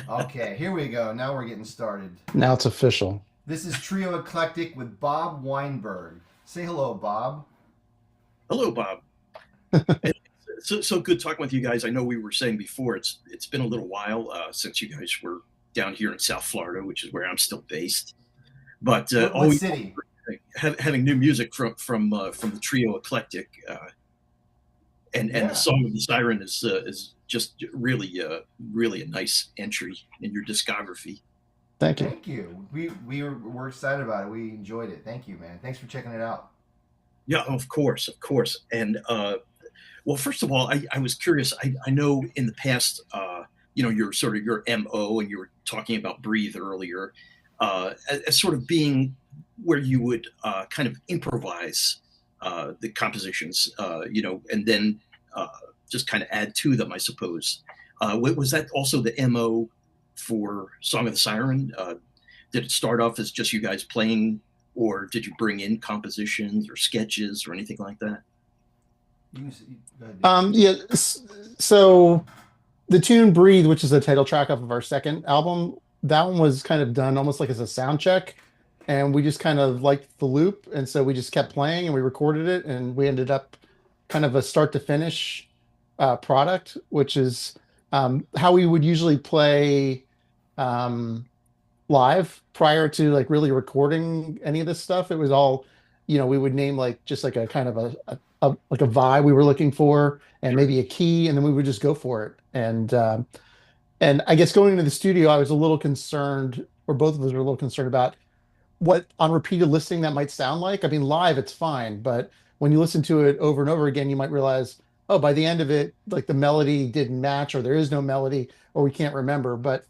Okay, here we go. Now we're getting started. Now it's official. This is Trio Eclectic with Bob Weinberg. Say hello, Bob. Hello, Bob. It's so good talking with you guys. I know we were saying before it's been a little while since you guys were down here in South Florida, which is where I'm still based. But What always city? having new music from the Trio Eclectic, and the Yeah, song of the Siren is just really a nice entry in your discography. Thank you. thank you. We're excited about it. We enjoyed it. Thank you, man. Thanks for checking it out. Yeah, of course. And well, first of all, I was curious. I know in the past, your sort of your MO, and you were talking about Breathe earlier, as sort of being where you would kind of improvise the compositions, and then uh, just kind of add to them, I suppose. Was that also the MO for Song of the Siren? Did it start off as just you guys playing, or did you bring in compositions or sketches or anything like that? Go ahead, Dave. Yeah. So the tune "Breathe," which is the title track off of our second album, that one was kind of done almost like as a sound check, and we just kind of liked the loop, and so we just kept playing and we recorded it, and we ended up kind of a start to finish product, which is how we would usually play um, live prior to like really recording any of this stuff. It was all, we would name like just like a kind of like a vibe we were looking for and Sure. maybe a key, and then we would just go for it. And I guess going into the studio, I was a little concerned, or both of us were a little concerned about what on repeated listening that might sound like. I mean, live it's fine, but when you listen to it over and over again, you might realize, oh, by the end of it, like the melody didn't match, or there is no melody, or we can't remember. But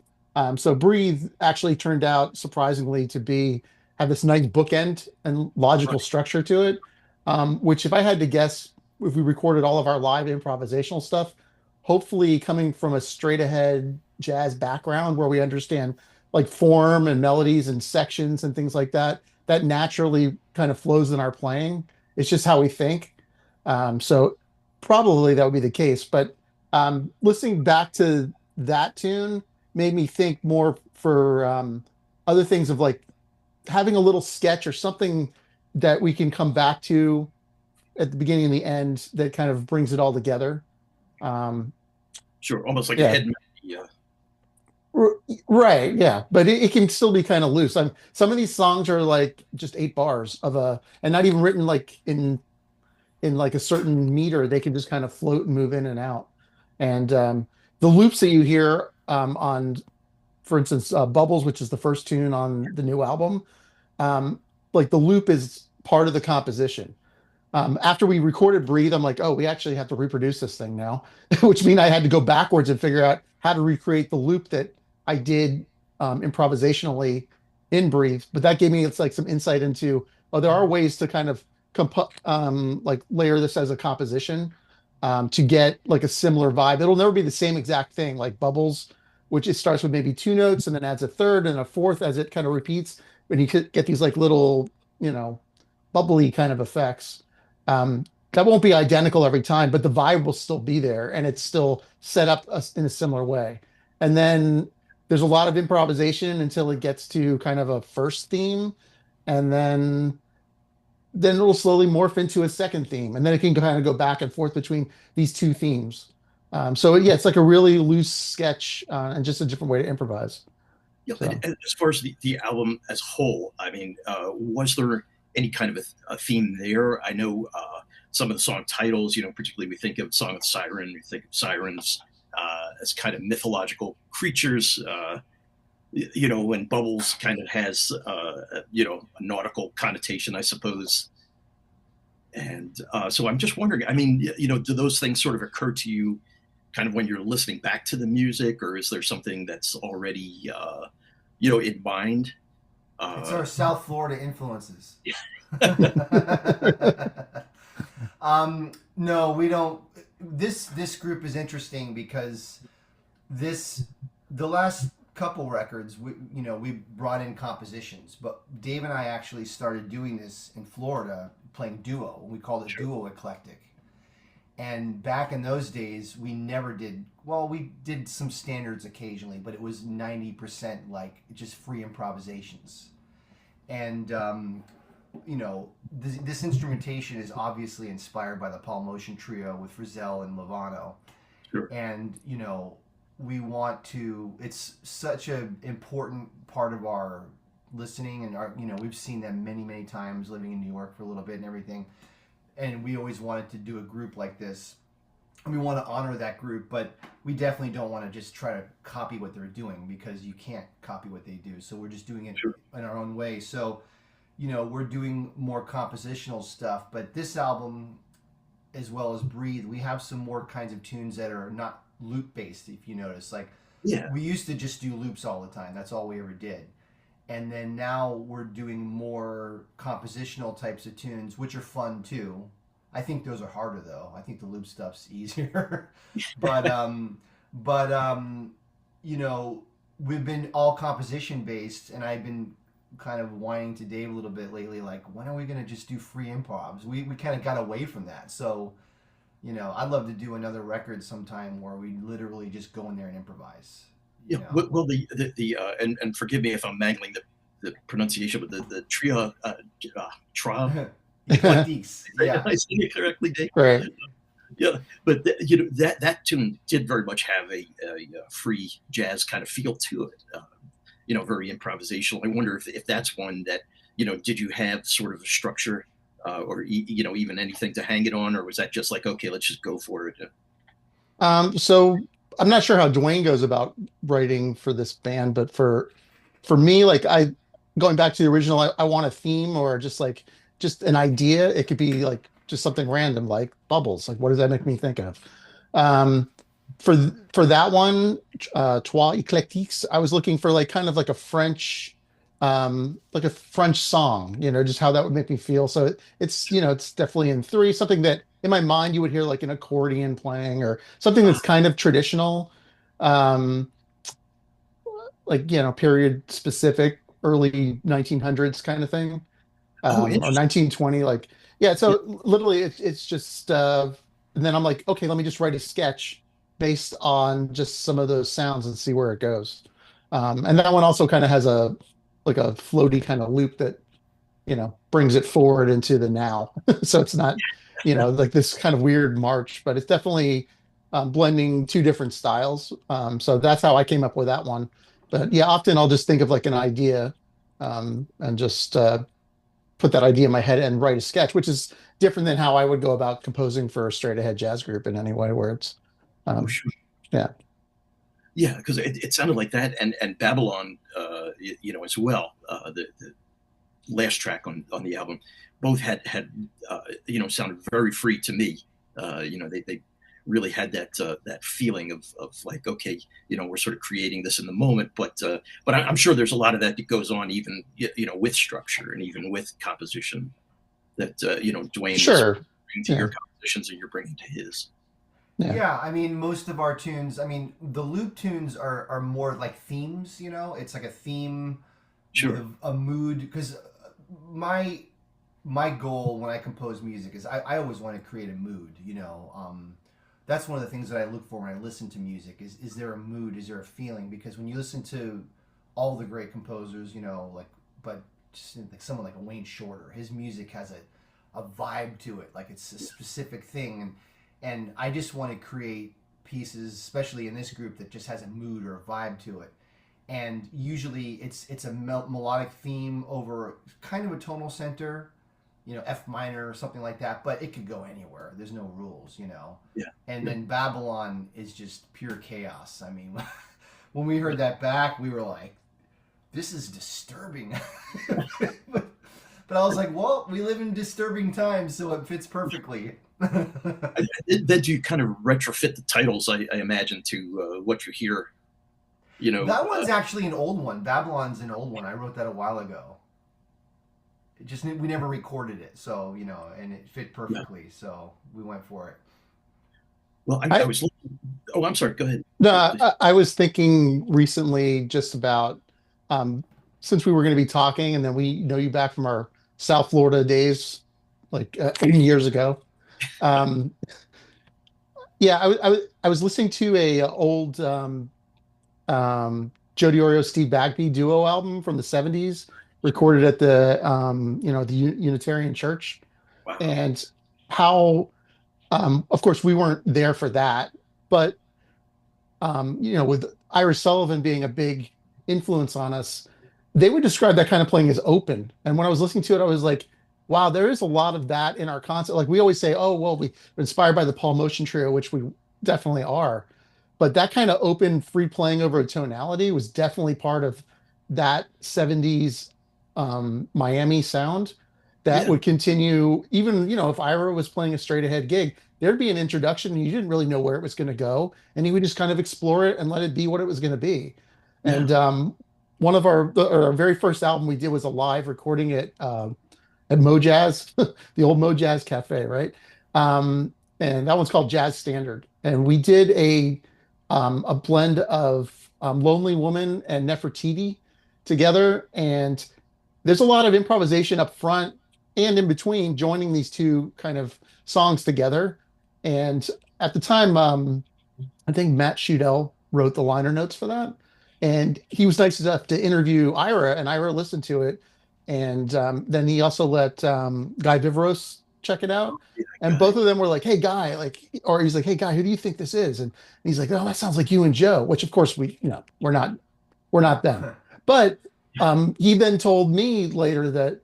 so Breathe actually turned out surprisingly to be have this nice bookend and logical Right. structure to it. Which, if I had to guess, if we recorded all of our live improvisational stuff, hopefully coming from a straight ahead jazz background where we understand like form and melodies and sections and things like that, that naturally kind of flows in our playing. It's just how we think. So probably that would be the case. But listening back to that tune made me think more for other things of like having a little sketch or something that we can come back to at the beginning and the end that kind of brings it all together. Um, Sure. Almost like a yeah, head melody. R- Right, yeah, but it can still be kind of loose. Some of these songs are like just 8 bars of and not even written like in like a certain meter. They can just kind of float and move in and out. And the loops that you hear on, for instance, Bubbles, which is the first tune on the new album, um, like the loop is part of the composition. After we recorded Breathe, I'm like, oh, we actually have to reproduce this thing now, which means I had to go backwards and figure out how to recreate the loop that I did improvisationally in Breathe. But that gave me it's like some insight into, oh, there are ways to kind of like layer this as a composition to get like a similar vibe. It'll never be the same exact thing like Bubbles, which it starts with maybe two notes and then adds a third and a fourth as it kind of repeats. And you could get these like little, you know, bubbly kind of effects. That won't be identical every time, but the vibe will still be there and it's still set up in a similar way. And then there's a lot of improvisation until it gets to kind of a first theme, and then it'll slowly morph into a second theme, and then it can kind of go back and forth between these two themes. So yeah, it's like a really loose sketch and just a different way to improvise. So. And as far as the album as a whole, I mean, was there any kind of a theme there? I know some of the song titles, particularly we think of Song of the Siren, we think of sirens as kind of mythological creatures, and Bubbles kind of has, a nautical connotation, I suppose. And so I'm just wondering, I mean, do those things sort of occur to you kind of when you're listening back to the music, or is there something that's already, in mind? It's Uh, our South Florida influences. No, we don't. This group is interesting because this the last couple records we brought in compositions, but Dave and I actually started doing this in Florida, playing duo. We called it sure. Duo Eclectic, And back in those days, we never did, well, we did some standards occasionally, but it was 90% like just free improvisations. And, this instrumentation is obviously inspired by the Paul Motion Trio with Frizzell and Lovano. Sure. And, we want to, it's such an important part of our listening, and our, we've seen them many, many times living in New York for a little bit and everything. And we always wanted to do a group like this. And we want to honor that group, but we definitely don't want to just try to copy what they're doing, because you can't copy what they do. So we're just doing it Sure. in our own way. So, we're doing more compositional stuff, but this album, as well as Breathe, we have some more kinds of tunes that are not loop based, if you notice. Like, Yeah. we used to just do loops all the time. That's all we ever did. And then now we're doing more compositional types of tunes, which are fun too. I think those are harder though. I think the loop stuff's easier. but we've been all composition based, and I've been kind of whining to Dave a little bit lately, like, when are we going to just do free improvs? We kind of got away from that. So, I'd love to do another record sometime where we literally just go in there and improvise. Yeah. Well, and forgive me if I'm mangling the pronunciation, but the Trio Eclectics. Yeah. I said it correctly, Dave. Right. Yeah, but that tune did very much have a free jazz kind of feel to it. Very improvisational. I wonder if that's one that, did you have sort of a structure, or even anything to hang it on, or was that just like, okay, let's just go for it? So I'm not sure how Duane goes about writing for this band, but for me, like, going back to the original, I want a theme, or just an idea. It could be like just something random, like bubbles. Like, what does that make me think of? For that one, Trio Eclectic, I was looking for like kind of like a French song, just how that would make me feel. So it's definitely in three, something that in my mind you would hear like an accordion playing, or something that's kind of traditional, like, period specific, early 1900s kind of thing, or 1920, like, yeah. So literally it's just, and then I'm like, okay, let me just write a sketch based on just some of those sounds and see where it goes. And that one also kind of has a floaty kind of loop that, brings it forward into the now. So it's not, like this kind of weird march, but it's definitely blending two different styles. So that's how I came up with that one. But yeah, often I'll just think of like an idea, and just put that idea in my head and write a sketch, which is different than how I would go about composing for a straight ahead jazz group in any way, where it's, Sure. yeah. Yeah, because it sounded like that, and Babylon, as well. The last track on the album, both had sounded very free to me. They really had that feeling of like, okay, we're sort of creating this in the moment, but I'm sure there's a lot of that goes on even with structure and even with composition that Duane Sure. brings to your compositions and you're bringing to his. Yeah, I mean, most of our tunes, the loop tunes are more like themes, it's like a theme, Sure. with a mood, because my goal when I compose music is I always want to create a mood, that's one of the things that I look for when I listen to music is there a mood, is there a feeling? Because when you listen to all the great composers, but just like someone like a Wayne Shorter, his music has a vibe to it, like it's a specific thing, and I just want to create pieces, especially in this group, that just has a mood or a vibe to it. And usually it's a melodic theme over kind of a tonal center, F minor or something like that, but it could go anywhere. There's no rules, Yeah. And then Babylon is just pure chaos. When we heard that back, we were like, this is disturbing. But I was like, well, we live in disturbing times, so it fits perfectly. Then you kind of retrofit the titles, I imagine, to what you hear. That one's actually an old one. Babylon's an old one. I wrote that a while ago. We never recorded it, so and it fit perfectly, so we went for it. Well, I was looking. Oh, I'm sorry. Go ahead. No, I was thinking recently just about, since we were going to be talking, and then we know you back from our South Florida days, like 8 years ago. Yeah, I was listening to a old Joe DiOrio Steve Bagby duo album from the 70s, Sure. recorded at the the Unitarian Church, Wow. and how of course we weren't there for that, but with Ira Sullivan being a big influence on us, they would describe that kind of playing as open. And when I was listening to it, I was like, wow, there is a lot of that in our concert. Like we always say, oh, well, we're inspired by the Paul Motion Trio, which we definitely are. But that kind of open, free playing over a tonality was definitely part of that 70s Miami sound that Yeah. would continue, even, if Ira was playing a straight ahead gig, there'd be an introduction and you didn't really know where it was going to go, and he would just kind of explore it and let it be what it was going to be. Yeah. And one of our very first album we did was a live recording at Mojazz, the old Mojazz Cafe, right? And that one's called Jazz Standard. And we did a blend of Lonely Woman and Nefertiti together. And there's a lot of improvisation up front and in between joining these two kind of songs together. And at the time, I think Matt Shudell wrote the liner notes for that. And he was nice enough to interview Ira, and Ira listened to it. And then he also let Guy Vivros check it out. Yeah. And Got both it. of them were like, hey, Guy, or he's like, hey, Guy, who do you think this is? And he's like, oh, that sounds like you and Joe, which of course we're not them. But he then told me later that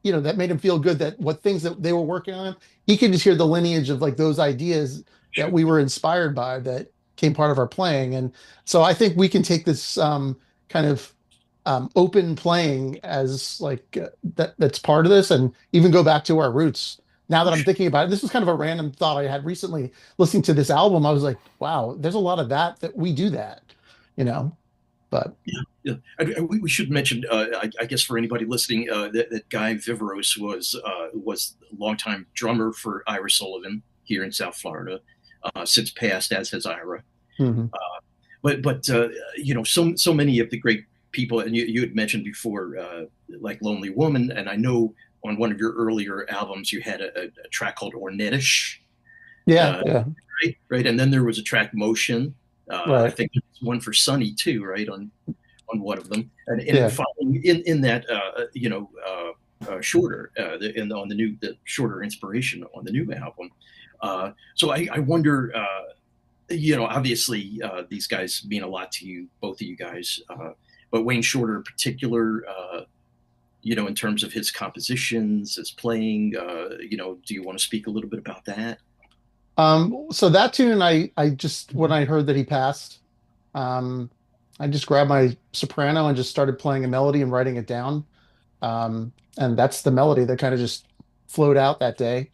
that made him feel good, that what things that they were working on, he could just hear the lineage of like those ideas that Sure. we were inspired by that came part of our playing. And so I think we can take this kind of open playing as like that's part of this, and even go back to our roots. Now that I'm thinking about it, this was kind of a random thought I had recently listening to this album. I was like, wow, there's a lot of that we do that, you know. But Yeah, yeah. We should mention, I guess, for anybody listening, that Guy Vivros was a longtime drummer for Ira Sullivan here in South Florida, since passed, as has Ira. mhm. But so many of the great people, and you had mentioned before, like Lonely Woman, and I know on one of your earlier albums you had a track called Ornettish, Yeah, uh, yeah, right, and then there was a track Motion. I right, think there was one for Sunny too, right, on one of them, and then yeah. following in that, shorter, on the shorter inspiration on the new album. So I wonder, obviously, these guys mean a lot to you, both of you guys, but Wayne Shorter in particular, in terms of his compositions, his playing, do you want to speak a little bit about that? So that tune, I just when I heard that he passed, um, I just grabbed my soprano and just started playing a melody and writing it down. And that's the melody that kind of just flowed out that day.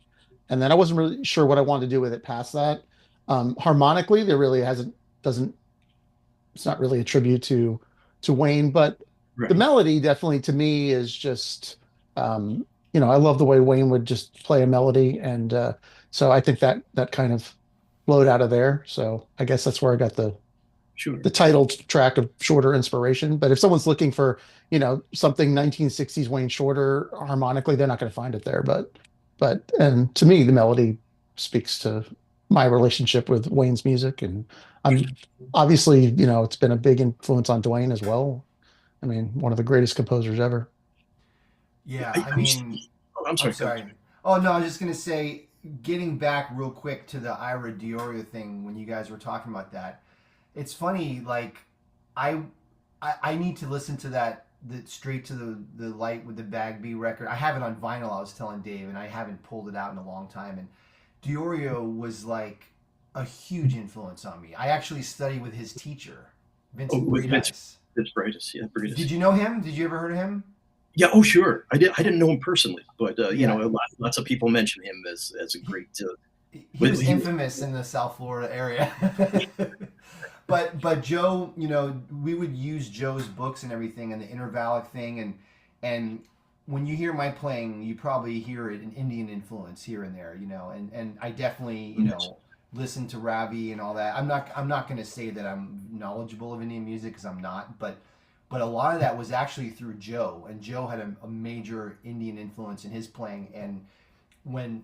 And then I wasn't really sure what I wanted to do with it past that. Harmonically, there really hasn't doesn't it's not really a tribute to Wayne, but the Right. melody definitely to me is just I love the way Wayne would just play a melody, and so I think that kind of flowed out of there. So I guess that's where I got the Sure. title track of Shorter inspiration. But if someone's looking for something 1960s Wayne Shorter harmonically, they're not going to find it there. But and to me, the melody speaks to my relationship with Wayne's music, and I'm obviously it's been a big influence on Duane as well. I mean, one of the greatest composers ever. Yeah, I I used to mean, be, oh, I'm I'm sorry, go. sorry. Oh no, I was just gonna say, getting back real quick to the Ira Diorio thing when you guys were talking about that. It's funny, like I I need to listen to the straight to the light with the Bagby record. I have it on vinyl. I was telling Dave, and I haven't pulled it out in a long time. And Diorio was like a huge influence on me. I actually studied with his teacher, Oh, Vincent with Vince, Breedis. Vince Brightus, yeah, Did Brightus. you know him? Did you ever heard of him? Yeah, oh sure. I didn't know him personally, but Yeah, lots of people mention him as a great. he With was he, infamous in the South Florida area. But Joe, we would use Joe's books and everything, and the intervallic thing, and when you hear my playing, you probably hear it an Indian influence here and there, and I definitely listen to Ravi and all that. I'm not going to say that I'm knowledgeable of Indian music, because I'm not, but a lot of that was actually through Joe, and Joe had a major Indian influence in his playing. And when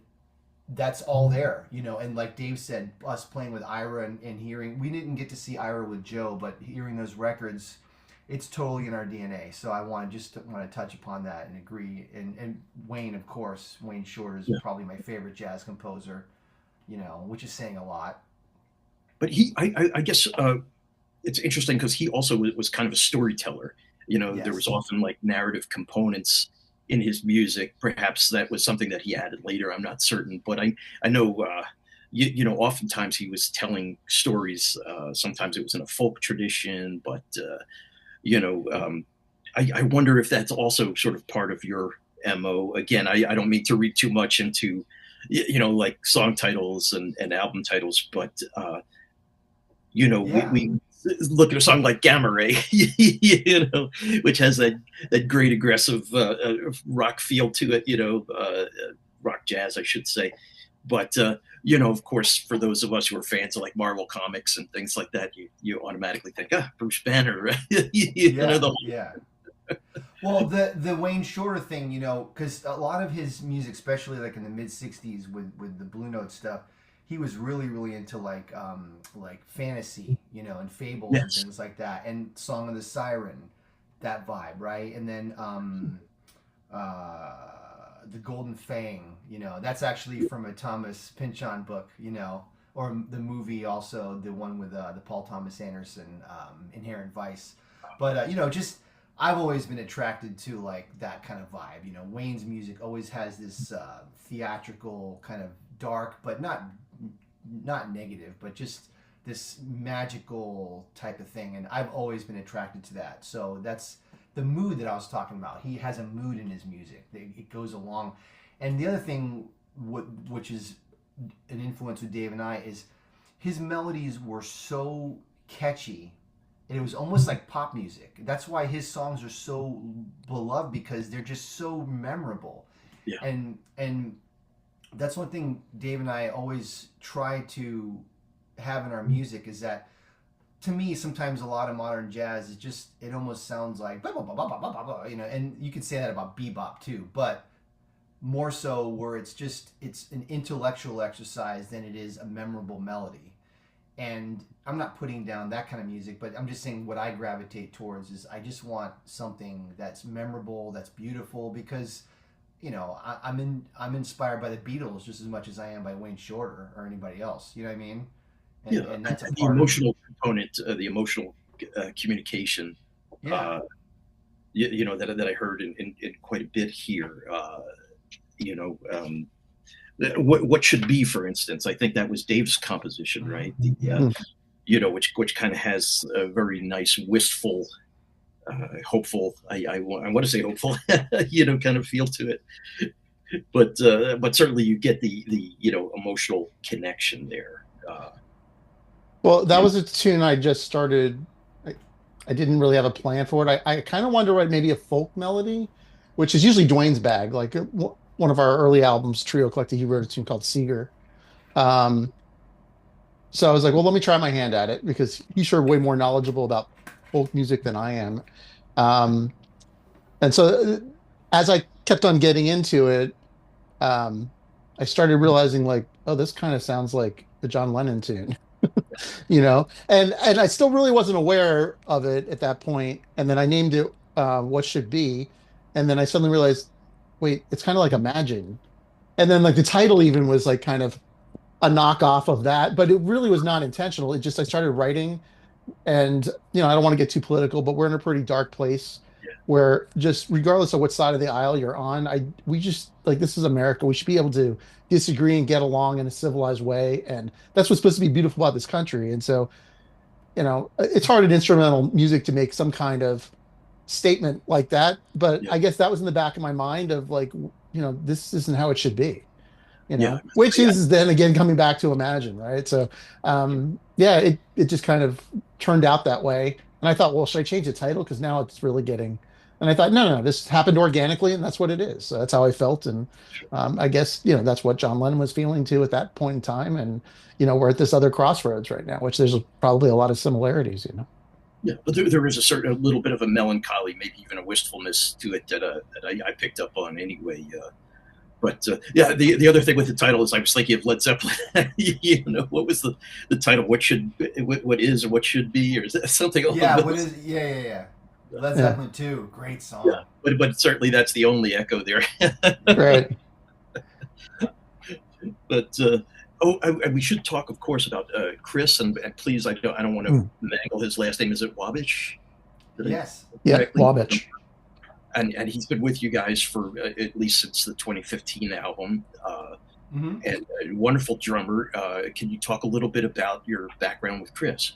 that's all there, and like Dave said, us playing with Ira and hearing, we didn't get to see Ira with Joe, but hearing those records, it's totally in our DNA. So I want to touch upon that and agree. And Wayne, of course, Wayne Shorter is Yeah. probably my favorite jazz composer, which is saying a lot. But I guess it's interesting because he also was kind of a storyteller. There was Yes. often like narrative components in his music. Perhaps that was something that he added later. I'm not certain, but I know oftentimes he was telling stories. Sometimes it was in a folk tradition, but you know I wonder if that's also sort of part of your mo. Again, I don't mean to read too much into like song titles and album titles, but Yeah. we look at a song like Gamma Ray, which has that great aggressive rock feel to it, rock jazz, I should say. But of course, for those of us who are fans of like Marvel comics and things like that, you automatically think, Bruce Banner, right? Yeah. Yeah. Well, the Wayne Shorter thing, because a lot of his music, especially like in the mid '60s with the Blue Note stuff, he was really really into like fantasy, and fables and Yes, things like that, and Song of the Siren, that vibe, right? And then the Golden Fang, that's actually from a Thomas Pynchon book, or the movie also, the one with the Paul Thomas Anderson, Inherent Vice. But just I've always been attracted to like that kind of vibe. Wayne's music always has this theatrical kind of dark, but not negative, but just this magical type of thing. And I've always been attracted to that. So that's the mood that I was talking about. He has a mood in his music. It goes along. And the other thing, which is an influence with Dave and I, is his melodies were so catchy, and it was almost like pop music. That's why his songs are so beloved, because they're just so memorable. yeah, And that's one thing Dave and I always try to have in our music, is that, to me, sometimes a lot of modern jazz is just, it almost sounds like blah, blah, blah, blah, blah, blah, blah, and you could say that about bebop too, but more so where it's an intellectual exercise than it is a memorable melody. And I'm not putting down that kind of music, but I'm just saying what I gravitate towards is, I just want something that's memorable, that's beautiful, because I'm inspired by the Beatles just as much as I am by Wayne Shorter or anybody else. You know what I mean? yeah. And that's a The part of it. emotional component, the emotional communication, Yeah. uh, that I heard in quite a bit here. You know, what should be, for instance, I think that was Dave's composition, Mm-hmm. right? Yeah. Which kind of has a very nice, wistful, hopeful. I want to say hopeful, kind of feel to it. But certainly you get the emotional connection there. Well, that You know, was a tune I just started. I, I didn't really have a plan for it. I kind of wanted to write maybe a folk melody, which is usually Duane's bag. Like one of our early albums, Trio Eclectic, he wrote a tune called Seeger. Um, so I was like, well, let me try my hand at it, because he's sure way more knowledgeable about folk music than I am. Um, and so as I kept on getting into it, um, I started realizing like, oh, this kind of sounds like the John Lennon tune. And I still really wasn't aware of it at that point. And then I named it What Should Be. And then I suddenly realized, wait, it's kind of like Imagine. And then like the title even was like kind of a knockoff of that, but it really was not intentional. It just, I started writing, and I don't want to get too political, but we're in a pretty dark place where, just regardless of what side of the aisle you're on, we just, like, this is America. We should be able to disagree and get along in a civilized way, and that's what's supposed to be beautiful about this country. And so, it's hard in instrumental music to make some kind of statement like that, but yeah, I guess that was in the back of my mind of like, this isn't how it should be, yeah, which yeah, is then again coming back to Imagine, right? So, yeah, it just kind of turned out that way. And I thought, well, should I change the title? Because now it's really getting. And I thought, no, no, this happened organically, and that's what it is. So that's how I felt, and I guess that's what John Lennon was feeling too at that point in time. And we're at this other crossroads right now, which there's probably a lot of similarities. yeah. But there is a little bit of a melancholy, maybe even a wistfulness to it that I picked up on anyway. But yeah, the other thing with the title is I was thinking of Led Zeppelin. What was the title? What is or what should be, or is that something along Yeah, what those? is yeah. Led Yeah, Zeppelin 2, great Yeah, song. but certainly that's the only echo there. right. But we should talk, of course, about Chris, and please, I don't want to Mm. mangle his last name. Is it Wabish? Did I Yes. Yeah, correctly? Wabbitch. And he's been with you guys for at least since the 2015 album. Hmm. And a wonderful drummer. Can you talk a little bit about your background with Chris?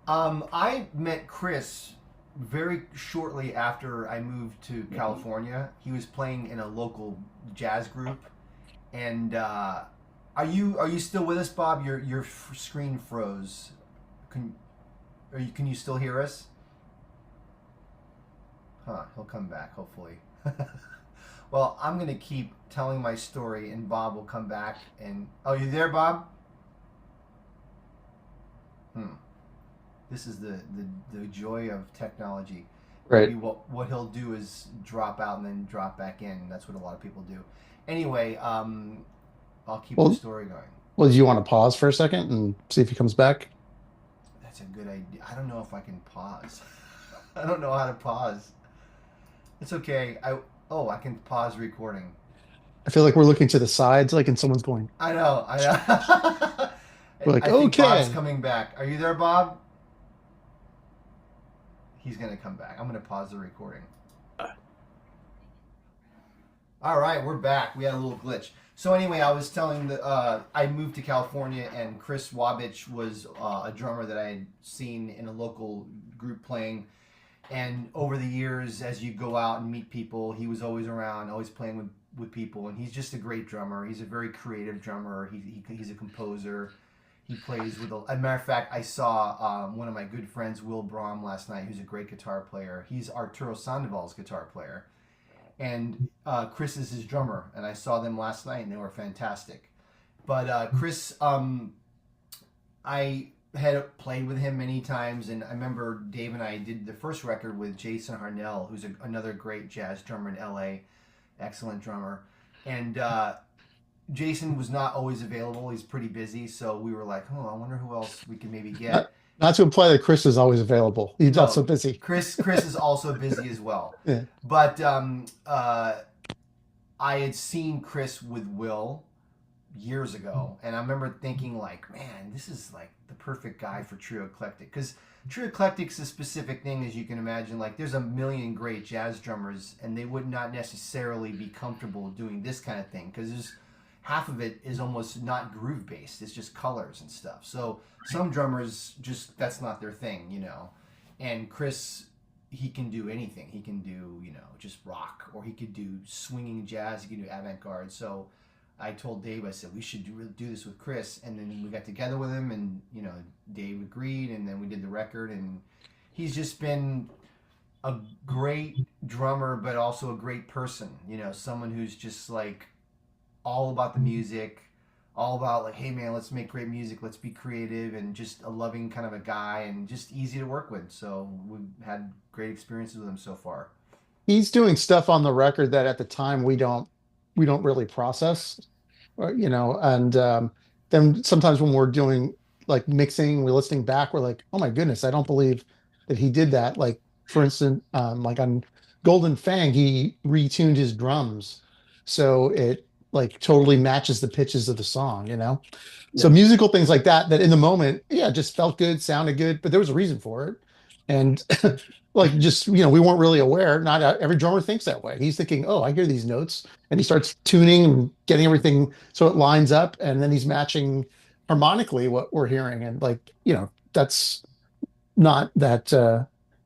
I met Chris very shortly after I moved to California. He was playing in a local jazz group, and are you still with us, Bob? Your screen froze. Can you still hear us? Huh? He'll come back hopefully. Well, I'm gonna keep telling my story, and Bob will come back. And oh, you there, Bob? Hmm. This is the joy of technology. Maybe Right. what he'll do is drop out and then drop back in. That's what a lot of people do. Anyway, I'll keep the Well, story going. well, do you want to pause for a second and see if he comes back? That's a good idea. I don't know if I can pause. I don't know how to pause. It's okay. I can pause recording. I feel like we're looking to the sides, like, and someone's going, I know. I know. we're like, I think Bob's okay. coming back. Are you there, Bob? He's gonna come back. I'm gonna pause the recording. All right, we're back. We had a little glitch. So anyway, I was telling I moved to California, and Chris Wabich was a drummer that I had seen in a local group playing. And over the years, as you go out and meet people, he was always around, always playing with people. And he's just a great drummer. He's a very creative drummer. He's a composer. He plays with a matter of fact, I saw one of my good friends, Will Brom, last night, who's a great guitar player. He's Arturo Sandoval's guitar player. And Chris is his drummer, and I saw them last night, and they were fantastic. But Chris, I had played with him many times, and I remember Dave and I did the first record with Jason Harnell, who's another great jazz drummer in LA, excellent drummer. And Jason was not always available; he's pretty busy, so we were like, "Oh, I wonder who else we can maybe get." Not, not to imply that Chris is always available. He's not so No, busy. Chris is also busy as well. Yeah. But I had seen Chris with Will years ago, and I remember thinking like, man, this is like the perfect guy for Trio Eclectic, because Trio Eclectic's a specific thing, as you can imagine. Like, there's a million great jazz drummers, and they would not necessarily be comfortable doing this kind of thing, because there's half of it is almost not groove based. It's just colors and stuff. So some drummers just that's not their thing. And Chris, he can do anything. He can do just rock, or he could do swinging jazz. He can do avant-garde. So I told Dave, I said we should do this with Chris, and then we got together with him, and Dave agreed, and then we did the record, and he's just been a great drummer, but also a great person. Someone who's just like all about the music, all about like, hey man, let's make great music, let's be creative, and just a loving kind of a guy, and just easy to work with. So we've had great experiences with him so far. He's doing stuff on the record that at the time we don't really process, and then sometimes when we're doing like mixing, we're listening back, we're like, oh my goodness, I don't believe that he did that. Like, for instance, like on Golden Fang, he retuned his drums so it like totally matches the pitches of the song. So Yeah. musical things like that in the moment, yeah, just felt good, sounded good, but there was a reason for it. And like, just, we weren't really aware. Not every drummer thinks that way. He's thinking, oh, I hear these notes, and he starts tuning and getting everything so it lines up, and then he's matching harmonically what we're hearing. And like, not that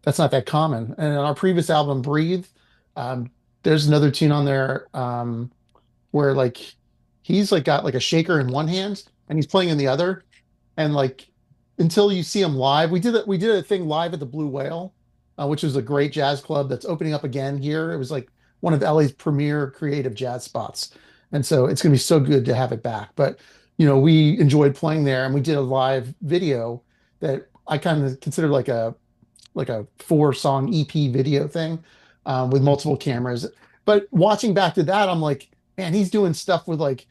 that's not that common. And on our previous album, Breathe, um, there's another tune on there, where like he's like got like a shaker in one hand and he's playing in the other, and like until you see him live, we did a thing live at the Blue Whale, which was a great jazz club that's opening up again here. It was like one of LA's premier creative jazz spots, and so it's going to be so good to have it back. But we enjoyed playing there, and we did a live video that I kind of consider like a 4-song EP video thing, with multiple cameras. But watching back to that, I'm like, man, he's doing stuff with like,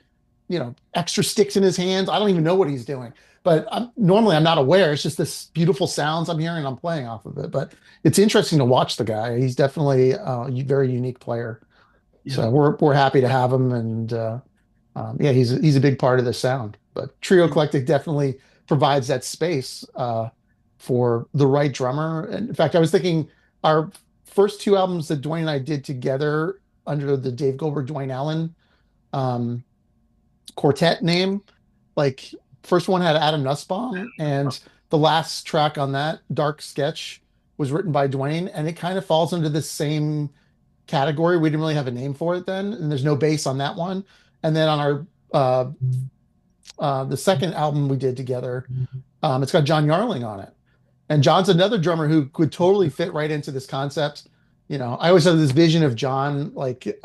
extra sticks in his hands. I don't even know what he's doing, but normally I'm not aware. It's just this beautiful sounds I'm hearing and I'm playing off of it. But it's interesting to watch the guy. He's definitely a very unique player. Yeah. So we're happy to have him, and yeah, he's a big part of the sound. But Trio Eclectic definitely provides that space for the right drummer. And in fact, I was thinking our first two albums that Duane and I did together under the Dave Goldberg, Duane Allen um, quartet name, like first one had Adam Nussbaum, and the last track on that, Dark Sketch, was written by Duane, and it kind of falls into the same category. We didn't really have a name for it then, and there's no bass on that one. And then on our the second album we did together, it's got John Yarling on it, and John's another drummer who could totally fit right into this concept. I always have this vision of John, like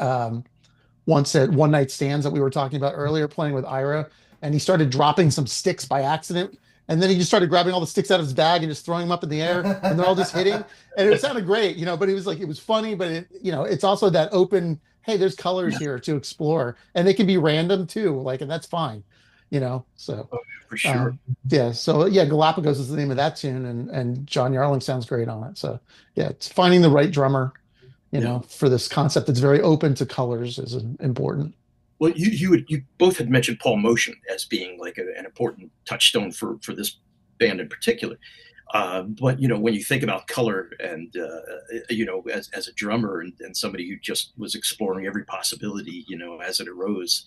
once at One Night Stands that we were talking about earlier, playing with Ira, and he started dropping some sticks by accident. And then he just started grabbing all the sticks out of his bag and just throwing them up in the air, and they're all just hitting. And it sounded great, but it was funny, but it's also that open, hey, there's colors here to explore, and they can be random too, like, and that's fine, so. Oh, for sure. Yeah. So yeah, Galapagos is the name of that tune, and John Yarling sounds great on it. So yeah, it's finding the right drummer, for this concept that's very open to colors is important. Well, you both had mentioned Paul Motion as being like an important touchstone for this band in particular. But when you think about color and as a drummer and somebody who just was exploring every possibility, as it arose,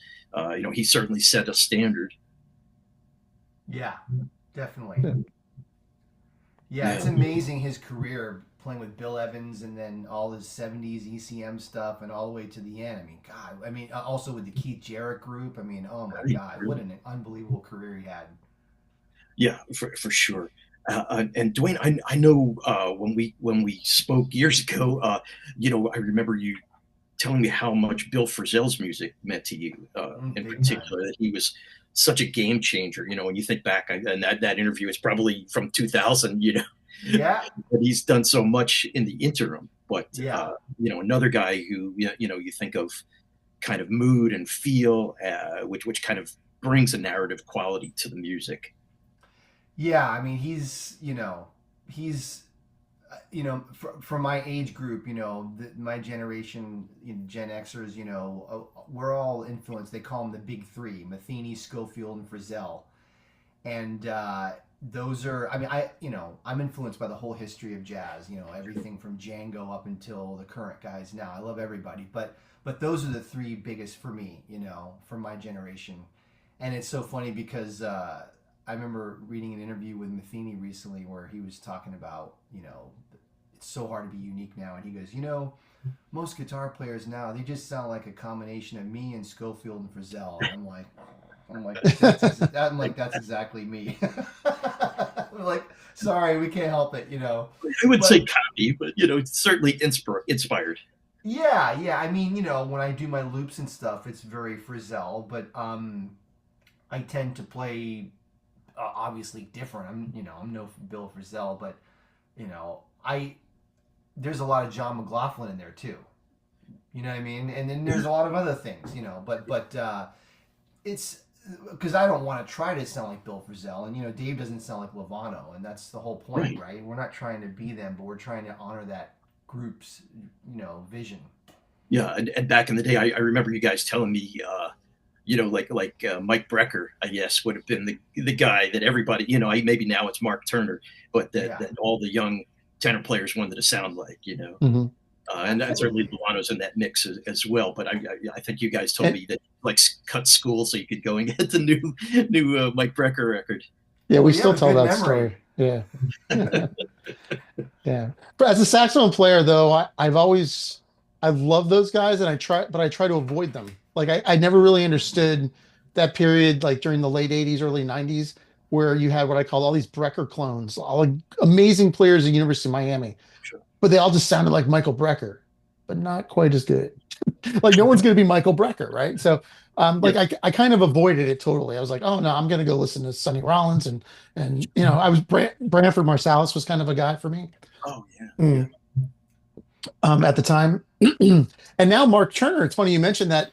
he certainly set a standard. Yeah, definitely. Yeah, it's amazing his career, playing with Bill Evans and then all his 70s ECM stuff and all the way to the end. I mean, God, also with the Keith Jarrett group. I mean, oh my God, what an unbelievable career he had. Yeah, for sure. And Duane, I know when we spoke years ago, I remember you telling me how much Bill Frisell's music meant to you, in particular, that he was such a game changer. When you think back, and that interview is probably from 2000, Yeah. But he's done so much in the interim. But another guy who you think of kind of mood and feel, which kind of brings a narrative quality to the music. Yeah, I mean, he's for my age group, my generation, Gen Xers, we're all influenced. They call them the big three: Metheny, Schofield, and Frisell. And those are, I'm influenced by the whole history of jazz, everything from Django up until the current guys now. I love everybody, but those are the three biggest for me, for my generation. And it's so funny because I remember reading an interview with Metheny recently where he was talking about, it's so hard to be unique now. And he goes, most guitar players now, they just sound like a combination of me and Schofield and Frisell. And I'm like, that's exactly me. I'm like, sorry, we can't help it, I would say copy, but certainly inspired. Yeah. I mean, when I do my loops and stuff, it's very Frisell, but I tend to play obviously different. I'm no Bill Frisell, but there's a lot of John McLaughlin in there too. You know what I mean? And then there's a lot of other things, but it's because I don't want to try to sound like Bill Frisell, and Dave doesn't sound like Lovano, and that's the whole point, right? We're not trying to be them, but we're trying to honor that group's vision. Yeah, and back in the day, I remember you guys telling me, like Mike Brecker, I guess, would have been the guy that everybody, maybe now it's Mark Turner, but that all the young tenor players wanted to sound like, Mm-hmm. And certainly Lovano's in that mix as well. But I think you guys told me that cut school so you could go and get the new Mike Brecker record. Yeah, we still tell that story. Yeah. Yeah. But as a saxophone player, though, I've loved those guys, and I try to avoid them. Like I never really understood that period, like during the late 80s, early 90s, where you had what I call all these Brecker clones, all amazing players at University of Miami. Sure. But they all just sounded like Michael Brecker, but not quite as good. Like no one's going to be Michael Brecker, right? So I kind of avoided it totally. I was like, oh no, I'm going to go listen to Sonny Rollins, and I was Branford Marsalis was kind of a guy for me. Oh yeah. At the time, and now Mark Turner. It's funny you mentioned that.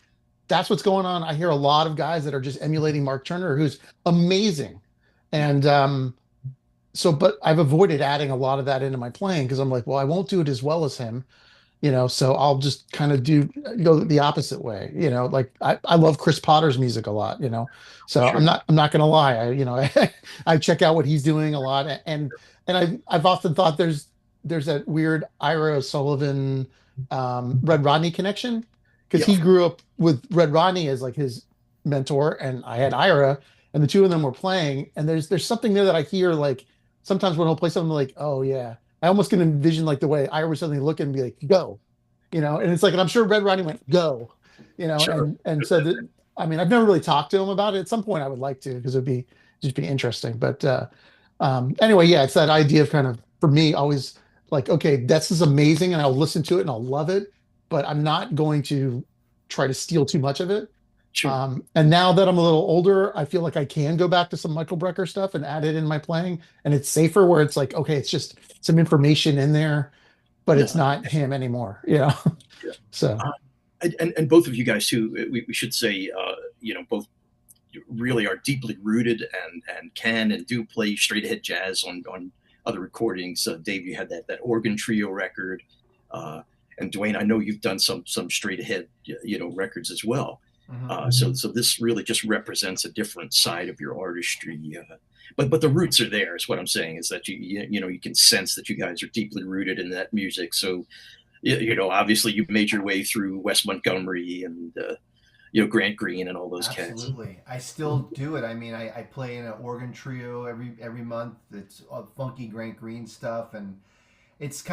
that's what's going on. I hear a lot of guys that are just emulating Mark Turner, who's amazing. Yeah, And so, but I've avoided adding a lot of that into my playing because I'm like, well, I won't do it as well as him, so I'll just kind of go the opposite way. Like I love Chris Potter's music a lot, so sure. I'm not gonna lie. I check out what he's doing a lot, and I've often thought there's that weird Ira Sullivan, Red Rodney connection, because Yeah, he grew up with Red Rodney as like his mentor, and I had Ira, and the two of them were playing, and there's something there that I hear, like sometimes when he'll play something, like, oh yeah, I almost can envision like the way Ira would suddenly look and be like, go, and it's like, and I'm sure Red Rodney went, go, sure. and so that, I mean, I've never really talked to him about it. At some point I would like to, because it'd be just be interesting. But anyway, yeah, it's that idea of kind of, for me, always like, okay, this is amazing and I'll listen to it and I'll love it, but I'm not going to try to steal too much of it. Sure. And now that I'm a little older, I feel like I can go back to some Michael Brecker stuff and add it in my playing, and it's safer where it's like, okay, it's just some information in there, but it's Yeah. not him anymore, Yeah. So Uh, and both of you guys too, we should say, both really are deeply rooted and can and do play straight ahead jazz on other recordings. Dave, you had that organ trio record, and Duane, I know you've done some straight ahead records as well. So this really just represents a different side of your artistry. But the roots are there. Is what I'm saying. Is that you can sense that you guys are deeply rooted in that music. So obviously you made your way through Wes Montgomery and Grant Green and all those cats. Absolutely. I still do it. I mean, I play in an organ trio every month. It's funky Grant Green stuff, and it's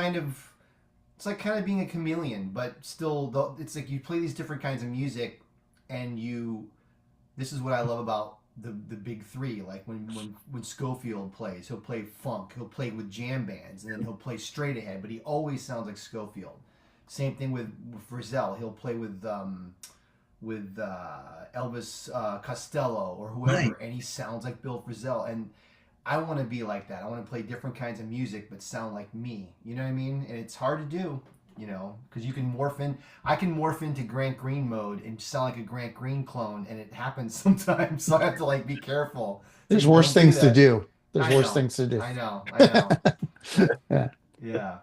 like kind of being a chameleon, but still, it's like you play these different kinds of music, and this is what I love about the big three. Like when Schofield plays, he'll play funk, he'll play with jam bands, and then he'll play straight ahead, but he always sounds like Schofield. Same thing with Frizzell. He'll play with Elvis Costello or whoever, Right. and he sounds like Bill Frisell. And I want to be like that. I want to play different kinds of music, but sound like me. You know what I mean? And it's hard to do, because you can morph in. I can morph into Grant Green mode and sound like a Grant Green clone, and it happens sometimes. So I have to like be careful. there's Like, worse don't do things to that. do. There's I worse know. things to do. I know. I know. Yeah. Yeah.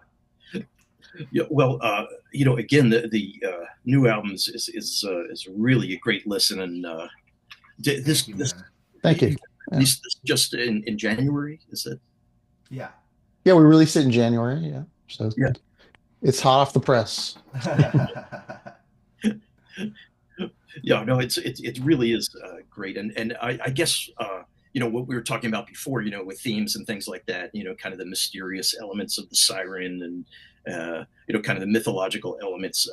Yeah, well, again, the new albums is really a great listen, and this Thank you, this man. Thank you. this just in January, is it? Yeah. Yeah, we released it in January. Yeah. So Yeah. it's hot off the press. Yeah, no, it really is great, and I guess what we were talking about before, with themes and things like that, kind of the mysterious elements of the Siren and kind of the mythological elements,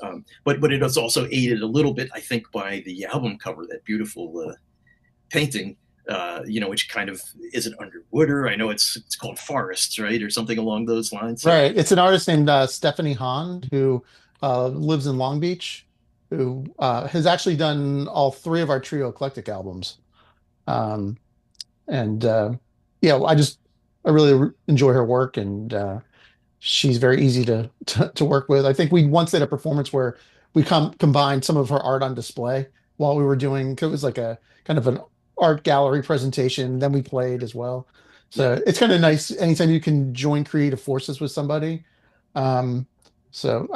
but it was also aided a little bit, I think, by the album cover, that beautiful painting, which kind of, is it underwooder? I know it's called Forests, right, or something along those lines. Right. It's an artist named Stephanie Hond, who lives in Long Beach, who has actually done all three of our Trio Eclectic albums. Um, and yeah, I really enjoy her work, and she's very easy to work with. I think we once did a performance where we combined some of her art on display while we were doing. It was like a kind of an art gallery presentation. Then we played as well. Yeah, So it's kind of nice anytime you can join creative forces with somebody. Um, so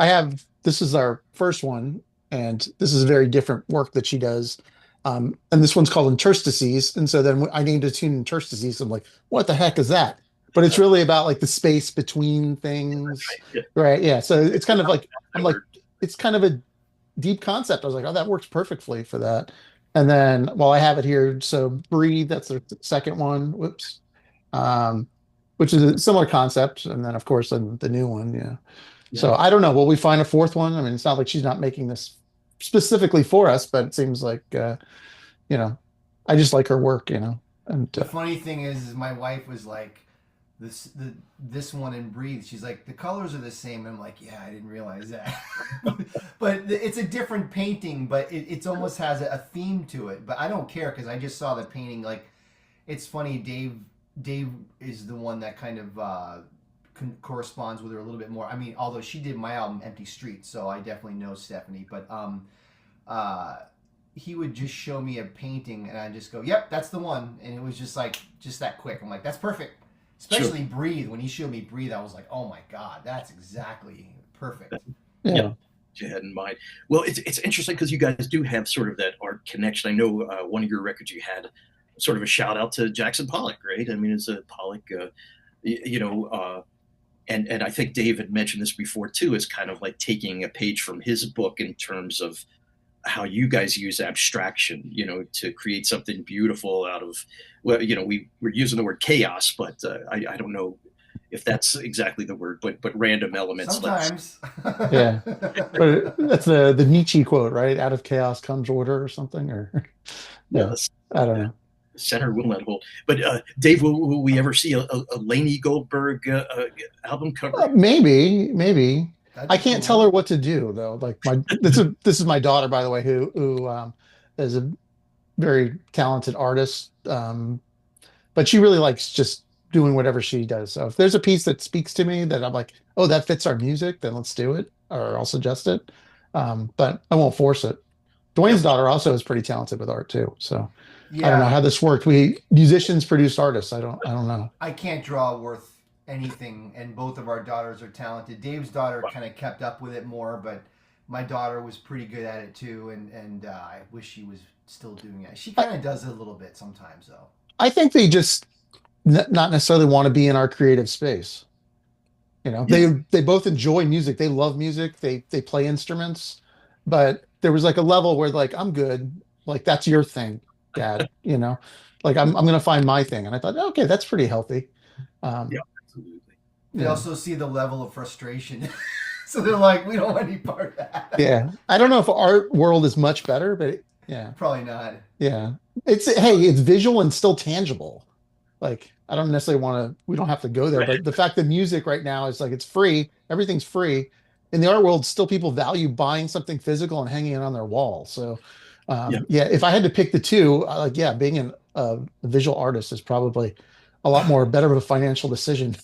this is our first one, and this is a very different work that she does. And this one's called Interstices. And so then I named a tune Interstices. I'm like, what the heck is that? But it's really about like the space between things, yeah. right? Yeah. So it's kind of like, I'm like, Word. it's kind of a deep concept. I was like, oh, that works perfectly for that. And then, while I have it here, so Breathe, that's the second one. Whoops. Um, which is a similar concept. And then, of course, the new one. Yeah. Yeah. So I don't know. Will we find a fourth one? I mean, it's not like she's not making this specifically for us, but it seems like, I just like her work, and The funny thing is my wife was like, this one in Breathe. She's like, the colors are the same. I'm like, yeah, I didn't realize that. But it's a different painting, but it almost has a theme to it. But I don't care, because I just saw the painting. Like, it's funny. Dave is the one that kind of corresponds with her a little bit more. I mean, although she did my album Empty Streets, so I definitely know Stephanie. But he would just show me a painting, and I'd just go, "Yep, that's the one," and it was just like just that quick. I'm like, "That's perfect." Sure. Especially Breathe. When he showed me Breathe, I was like, "Oh my god, that's exactly perfect." Yeah. Yeah. You had in mind. Well, it's interesting because you guys do have sort of that art connection. I know one of your records you had sort of a shout out to Jackson Pollock, right? I mean, it's a Pollock, you know, and I think Dave had mentioned this before too. Is kind of like taking a page from his book in terms of how you guys use abstraction, to create something beautiful out of, well, we're using the word chaos, but I don't know if that's exactly the word, but random elements. Let's, Sometimes. Yeah. But that's the Nietzsche quote, right? Out of chaos comes order or something, or yeah. yes, I don't know. center will not hold. But Dave, will we ever see a Laney Goldberg album cover? Maybe. That'd I be can't tell cool. her what to do though. Like this is my daughter, by the way, who is a very talented artist. But she really likes just doing whatever she does. So if there's a piece that speaks to me that I'm like, oh, that fits our music, then let's do it, or I'll suggest it. But I won't force it. Dwayne's Yep. daughter also is pretty talented with art too. So I don't know Yeah, how this worked. We musicians produce artists. I don't know. I can't draw worth anything, and both of our daughters are talented. Dave's daughter Wow. kind of kept up with it more, but my daughter was pretty good at it too, and I wish she was still doing it. She I, kind of does it a little bit sometimes, though. I think they just not necessarily want to be in our creative space. Yeah. They both enjoy music. They love music. They play instruments, but there was like a level where like I'm good. Like that's your thing, Dad. Like I'm gonna find my thing. And I thought, okay, that's pretty healthy. Yeah. Um, Absolutely. They yeah, also see the level of frustration, so they're like, "We don't want any part of that." yeah. I don't know if art world is much better, but yeah, Probably not. yeah. It's visual and still tangible. Like I don't necessarily want to. We don't have to go there, Right. but the fact that music right now is like it's free. Everything's free. In the art world, still people value buying something physical and hanging it on their wall. So, Yeah. yeah, if I had to pick the two, like yeah, being a visual artist is probably a lot more better of a financial decision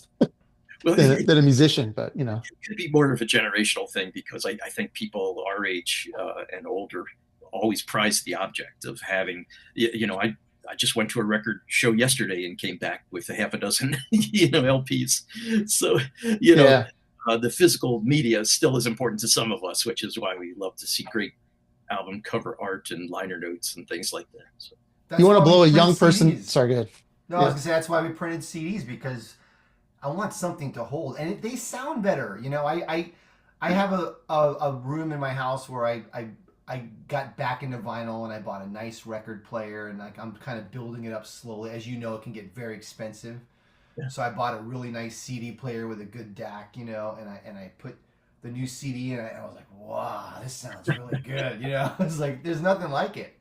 Well, than a musician. But could be more of a generational thing because I think people our age and older always prize the object of having, I just went to a record show yesterday and came back with a half a dozen, LPs. So, you know, yeah, the physical media still is important to some of us, which is why we love to see great album cover art and liner notes and things like that. So, you That's want to why we blow a print young person. CDs. Sorry, good. No, I was Yeah, gonna say that's why we printed CDs because I want something to hold, and they sound better. I have a room in my house where I got back into vinyl and I bought a nice record player, and like I'm kind of building it up slowly. As you know, it can get very expensive. yeah. So I bought a really nice CD player with a good DAC, and I put the new CD in, and I was like, wow, this sounds really good. It's like there's nothing like it.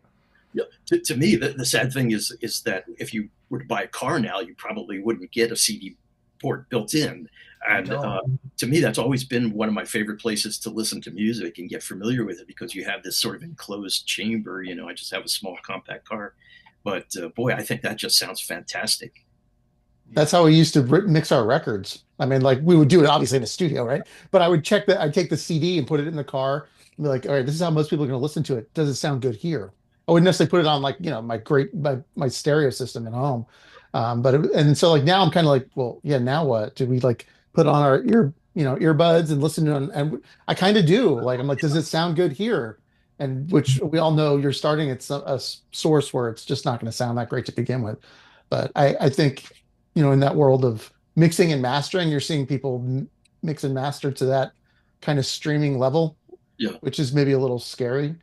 Yeah. To me, the sad thing is that if you were to buy a car now, you probably wouldn't get a CD port built in. You And don't. to me, that's always been one of my favorite places to listen to music and get familiar with it because you have this sort of enclosed chamber. I just have a small compact car, but boy, I think that just sounds fantastic. that's Yeah. how we used to mix our records. I mean, like we would do it obviously in a studio, right? But I would check that. I'd take the CD and put it in the car and be like, all right, this is how most people are going to listen to it. Does it sound good here? I wouldn't necessarily put it on like, my stereo system at home. And so like now I'm kind of like, well, yeah, now what? Do we like put on our earbuds and listen to it? And I kind of do. Like, I'm like, does it sound good here? And which we all know you're starting at a source where it's just not going to sound that great to begin with. But I think in that world of mixing and mastering, you're seeing people mix and master to that kind of streaming level, Yeah. which is maybe a little scary.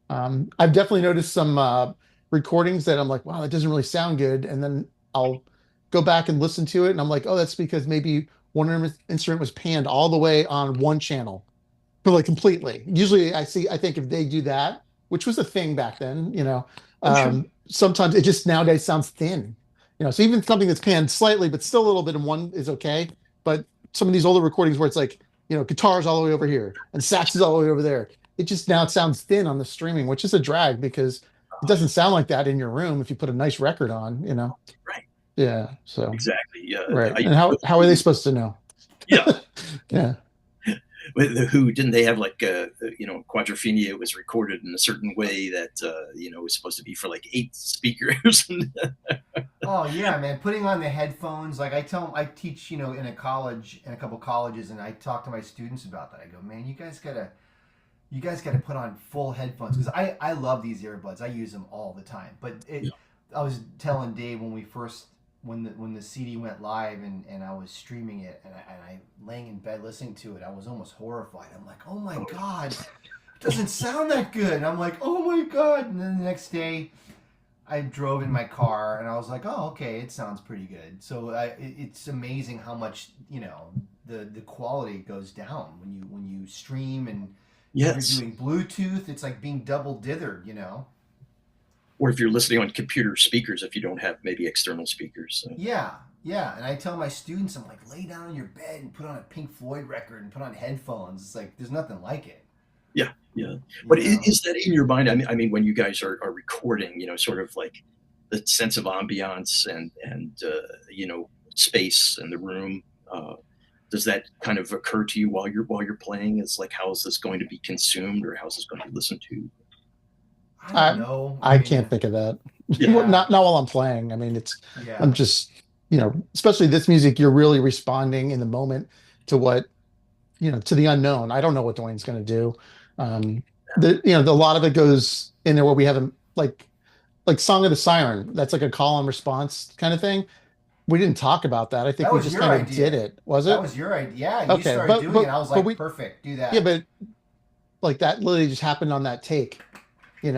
I've definitely noticed some recordings that I'm like, wow, that doesn't really sound good. And then I'll go back and listen to it. And I'm like, oh, that's because maybe one instrument was panned all the way on one channel, but like completely. Usually I think if they do that, which was a thing back then, Oh, sure. sometimes it just nowadays sounds thin. So even something that's panned slightly, but still a little bit in one is okay. But some of these older recordings where it's like, guitars all the way over here and sax is all the way over there. It sounds thin on the streaming, which is a drag because it doesn't sound like that in your room if you put a nice record on. Right. Yeah. So, Exactly. Yeah. right. And how are they supposed to know? Yeah. Yeah. with the Who, didn't they have like Quadrophenia was recorded in a certain way that was supposed to be for like 8 speakers? Oh yeah, man! Putting on the headphones, like I tell them, I teach, in a college, in a couple colleges, and I talk to my students about that. I go, man, you guys gotta put on full headphones because I love these earbuds. I use them all the time. But Yeah. I was telling Dave when we first when the CD went live and I was streaming it and I laying in bed listening to it, I was almost horrified. I'm like, oh my god, it doesn't sound that good. And I'm like, oh my god. And then the next day, I drove in my car and I was like, oh, okay, it sounds pretty good. So it's amazing how much the quality goes down when you stream and Yes. you're doing Bluetooth. It's like being double dithered. Or if you're listening on computer speakers, if you don't have maybe external speakers. So. Yeah, yeah. And I tell my students, I'm like, lay down on your bed and put on a Pink Floyd record and put on headphones. It's like there's nothing like it. Yeah, yeah. You But know? is that in your mind? I mean, when you guys are recording, sort of like the sense of ambiance and space in the room. Does that kind of occur to you while you're playing? It's like, how is this going to be consumed, or how is this going to be listened to? I don't know. I can't think of that. Yeah. Not while I'm playing. I mean, Yeah. I'm just, especially this music, you're really responding in the moment to what, to the unknown. I don't know what Duane's going to do. A lot of it goes in there where we haven't like Song of the Siren. That's like a call and response kind of thing. We didn't talk about that. I think That we was just your kind of idea. did it. Was it? That was your idea. Yeah, you Okay, started doing it. I was like, we, perfect, do that. yeah, but like that literally just happened on that take. It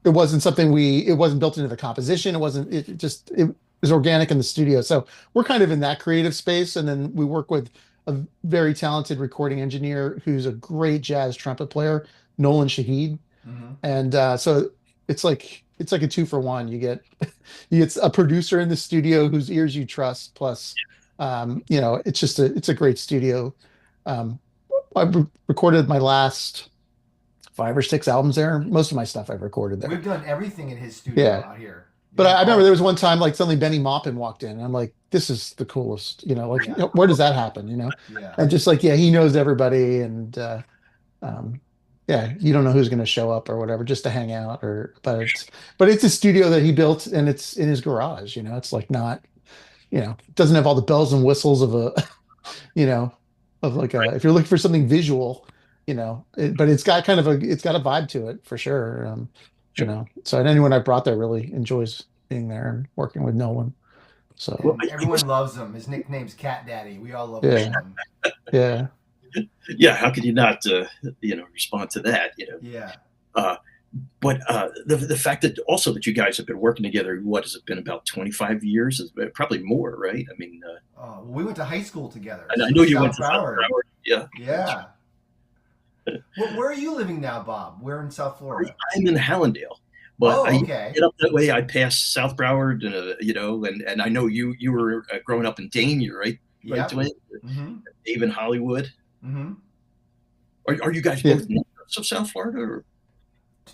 wasn't something it wasn't built into the composition. It was organic in the studio. So we're kind of in that creative space. And then we work with a very talented recording engineer who's a great jazz trumpet player, Nolan Shahid. Mm-hmm. And so it's like a 2-for-1. You get a producer in the studio whose ears you trust. Plus, it's a great studio. I recorded my last 5 or 6 albums there. Most of my stuff I've recorded there. We've done everything in his studio Yeah. out here. But I remember there was one time like suddenly Benny Maupin walked in and I'm like, this is the coolest, Yeah. where does that happen? Yeah. And just like, yeah, he knows everybody and yeah, you don't know who's going to show up or whatever just to hang out but it's a studio that he built and it's in his garage, it's like not, it doesn't have all the bells and whistles of a, of like if you're looking for something visual, but it's got it's got a vibe to it for sure. So anyone I brought there really enjoys being there and working with Nolan. So Well, everyone loves him. His nickname's Cat Daddy. We all love Yeah. him. yeah. yeah, how could you not respond to that? Yeah. But the fact that also that you guys have been working together, what has it been, about 25 years? Probably more, right? I mean, Well, we went to high school together. and I know you South went to South Broward. Broward. Yeah. Yeah. Where are you living now, Bob? We're in South Florida. I'm in Hallandale, but I okay. get up that way. I pass South Broward, and I know you were growing up in Dania, right? Right, Yep. Duane? Mm-hmm. Dave in Hollywood. Mm-hmm. Are you guys Yeah. both natives of South Florida? Or?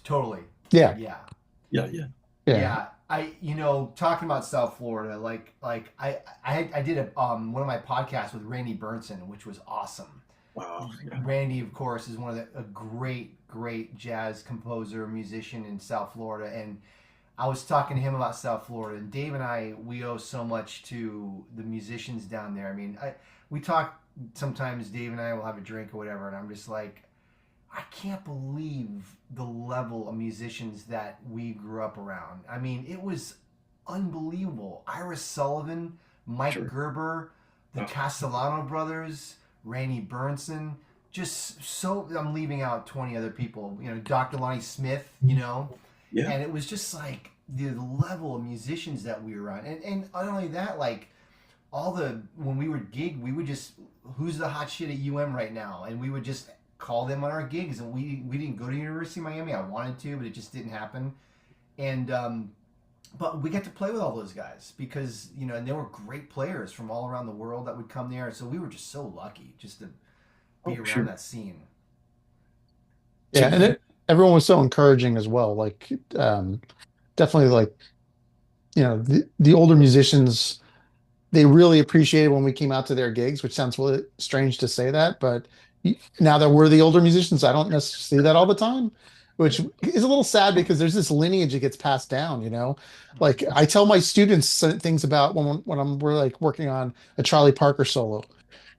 Totally. Yeah. Yeah. Yeah, yeah. Yeah. Talking about South Florida, I did one of my podcasts with Randy Burnson, which was awesome. Wow. Yeah. Randy, of course, is a great jazz composer, musician in South Florida, and I was talking to him about South Florida. And Dave and I, we owe so much to the musicians down there. I mean, we talk sometimes. Dave and I will have a drink or whatever, and I'm just like, I can't believe the level of musicians that we grew up around. I mean, it was unbelievable. Ira Sullivan, Mike Sure. Gerber, the Oh. Castellano brothers, Randy Burnson. I'm leaving out 20 other people. Dr. Lonnie Smith. Yeah. And it was just like the level of musicians that we were on, and not only that, like when we would gig, we would just, who's the hot shit at right now, and we would just call them on our gigs, and we didn't go to University of Miami. I wanted to, but it just didn't happen. And but we got to play with all those guys because and they were great players from all around the world that would come there. So we were just so lucky just to be around Sure. that scene. Yeah. And everyone was so encouraging as well. Like, definitely like, the older musicians, they really appreciated when we came out to their gigs, which sounds really strange to say that, but now that we're the older musicians, I don't necessarily see that all the time, which is a little sad because there's this lineage that gets passed down, you know? Like I tell my students things about we're like working on a Charlie Parker solo.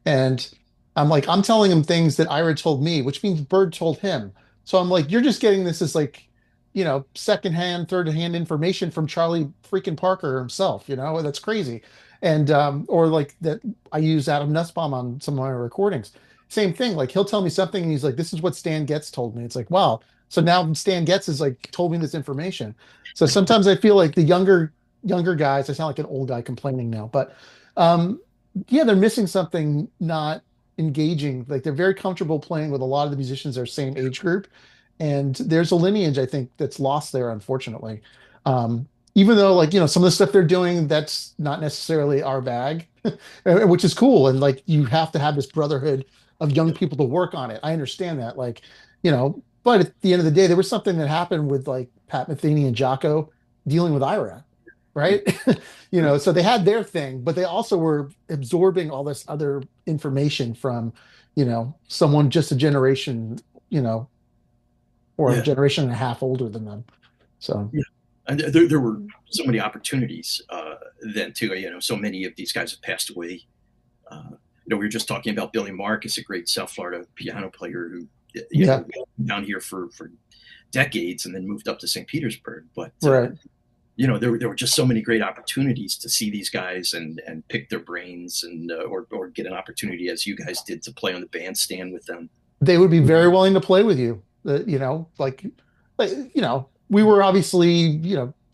And I'm like, I'm telling him things that Ira told me, which means Bird told him. So I'm like, you're just getting this as like, secondhand, third hand information from Charlie freaking Parker himself, that's crazy. And or like that I use Adam Nussbaum on some of my recordings. Same thing. Like he'll tell me something and he's like, this is what Stan Getz told me. It's like, wow. So now Stan Getz is like told me this information. So sometimes I feel like the younger guys, I sound like an old guy complaining now, but um yeah, they're missing something not engaging. Like they're very comfortable playing with a lot of the musicians their same age group. And there's a lineage, I think, that's lost there, unfortunately. Even though, like, some of the stuff they're doing, that's not necessarily our bag, which is cool. And like, you have to have this brotherhood of young people to work on it. I understand that. Like, but at the end of the day, there was something that happened with like Pat Metheny and Jocko dealing with Ira, right? So they had their thing, but they also were absorbing all this other information from, someone just a generation, or a Yeah. generation and a half older than them. So Yeah. And there were so many opportunities then too. So many of these guys have passed away. We were just talking about Billy Marcus, a great South Florida piano player who, yeah, down here for decades and then moved up to St. Petersburg. But right. There were just so many great opportunities to see these guys and pick their brains and or get an opportunity, as you guys did, to play on the bandstand with them. They would be very willing to play with you. We were obviously,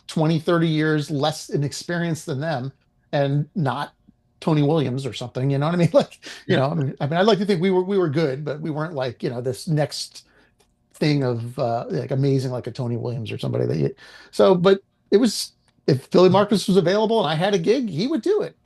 20, 30 years less inexperienced than them and not Tony Williams or something, you know what I mean? Like, I'd like to think we were good, but we weren't like, this next thing of like amazing, like a Tony Williams or somebody but it was, if Billy Marcus was available and I had a gig, he would do it,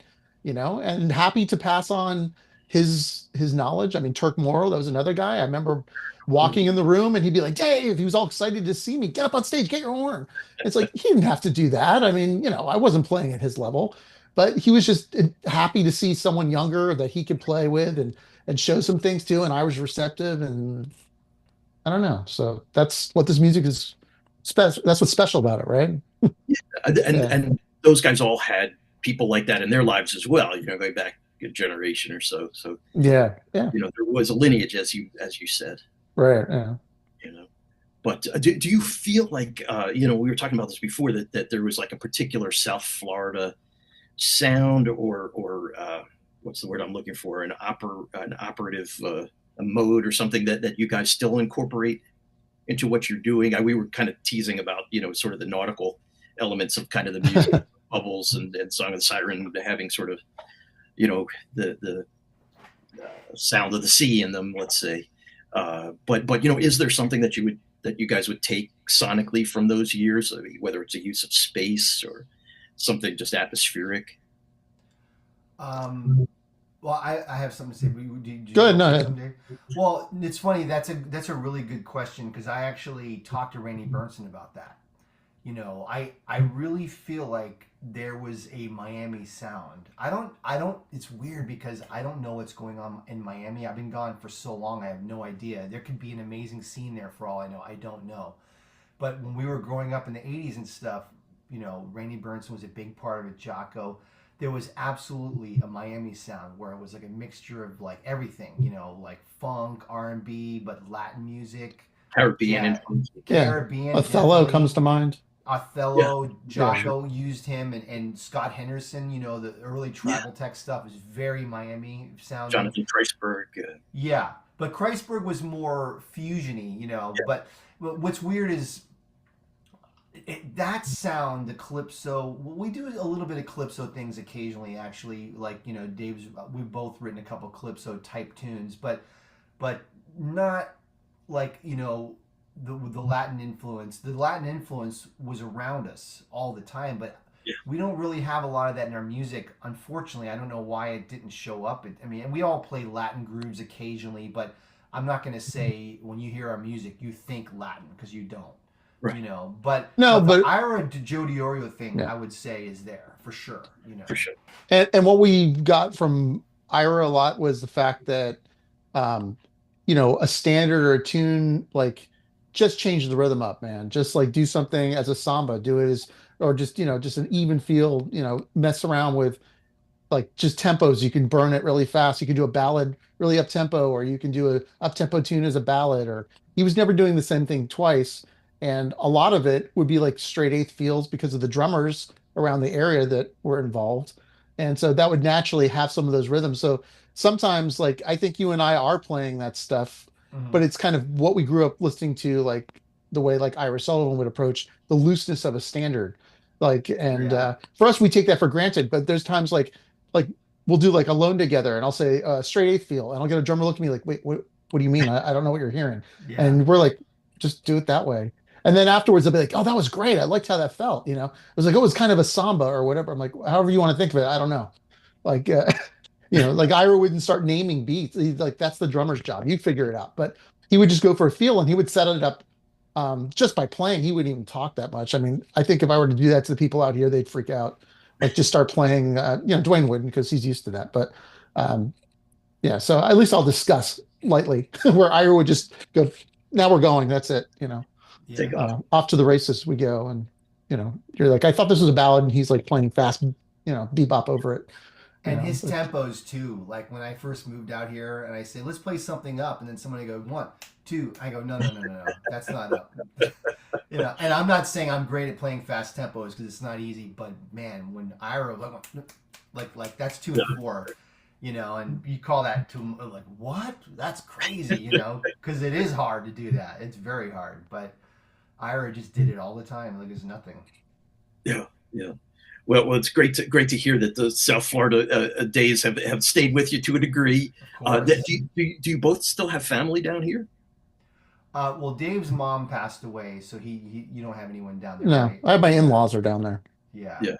and happy to pass on his knowledge. I mean, Turk Morrow, that was another guy. I remember walking in the room and he'd be like, Dave, he was all excited to see me. Get up on stage, get your horn. It's like, he didn't have to do that. I mean, I wasn't playing at his level, but he was just happy to see someone younger that he could play with and show some things to. And I was receptive, and I don't know. So that's what this music is special. That's what's special about it, right? And those guys all had people like that in their lives as well, going back a generation or so. So yeah. there was a lineage, as you said. Right. Yeah. But do you feel like we were talking about this before, that there was like a particular South Florida sound or what's the word I'm looking for, an operative a mode or something that you guys still incorporate into what you're doing? We were kind of teasing about sort of the nautical elements of kind of the music bubbles and Song of the Siren having sort of the sound of the sea in them, let's say. But is there something that you guys would take sonically from those years? I mean, whether it's a use of space or something just atmospheric. Well, I have something to say. Go ahead. No. Well, it's funny. That's a really good question, because I actually talked to Randy Bernson about that. I really feel like there was a Miami sound. I don't. It's weird because I don't know what's going on in Miami. I've been gone for so long. I have no idea. There could be an amazing scene there for all I know. I don't know. But when we were growing up in the '80s and stuff, Randy Bernson was a big part of it. Jocko. There was absolutely a Miami sound where it was like a mixture of like everything, like funk, R&B, but Latin music. Caribbean. Caribbean. Othello comes to mind. Othello, Jocko used him, and Scott Henderson, the early tribal tech stuff is very Miami sounding. Jonathan Kreisberg. Yeah, but Kreisberg was more fusiony, but what's weird is that sound, the calypso. We do a little bit of calypso things occasionally, actually. Like we've both written a couple calypso type tunes, but not like the Latin influence. The Latin influence was around us all the time, but we don't really have a lot of that in our music. Unfortunately, I don't know why it didn't show up. And we all play Latin grooves occasionally, but I'm not going to say when you hear our music you think Latin, because you don't. Right. you know. But No, the but Ira Joe DiOrio thing, yeah. I would say, is there for sure, you know. For sure. And what we got from Ira a lot was the fact that, um, a standard or a tune, like just change the rhythm up, man. Just like do something as a samba, do it as, or just, just an even feel, mess around with like just tempos. You can burn it really fast. You can do a ballad really up tempo, or you can do a up tempo tune as a ballad. Or he was never doing the same thing twice. And a lot of it would be like straight eighth feels because of the drummers around the area that were involved. And so that would naturally have some of those rhythms. So sometimes, like, I think you and I are playing that stuff, Hmm. but it's kind of what we grew up listening to, like the way like Ira Sullivan would approach the looseness of a standard. Like, and Yeah. for us, we take that for granted, but there's times like we'll do like Alone Together, and I'll say straight eighth feel, and I'll get a drummer look at me like, wait, what do you mean? I don't know what you're hearing. Yeah. And we're like, just do it that way. And then afterwards they'll be like, oh, that was great. I liked how that felt. It was like, oh, it was kind of a samba or whatever. I'm like, however you want to think of it, I don't know. Like, like Ira wouldn't start naming beats. He's like, that's the drummer's job. You figure it out. But he would just go for a feel, and he would set it up just by playing. He wouldn't even talk that much. I mean, I think if I were to do that to the people out here, they'd freak out. Like just start playing. Duane wouldn't because he's used to that. But um, yeah, so at least I'll discuss lightly where Ira would just go. Now we're going. That's it. Yeah. Take off. Off to the races we go, and you're like, I thought this was a ballad, and he's like playing fast, bebop over it. And his But tempos too. Like when I first moved out here, and I say, "Let's play something up," and then somebody go, "1, 2." I go, "No, no, no, no, no. That's not up." And I'm not saying I'm great at playing fast tempos because it's not easy. But man, when Ira like that's 2 and 4, and you call that to like what? That's crazy, because it is hard to do that. It's very hard. But Ira just did it all the time, like it's nothing. Yeah. Yeah. Well, it's great to hear that the South Florida days have stayed with you to a degree. Of course. Do you both still have family down here? Well, Dave's mom passed away, so he you don't have anyone down there, no, right? I have my in-laws are down there. Yeah. Yeah.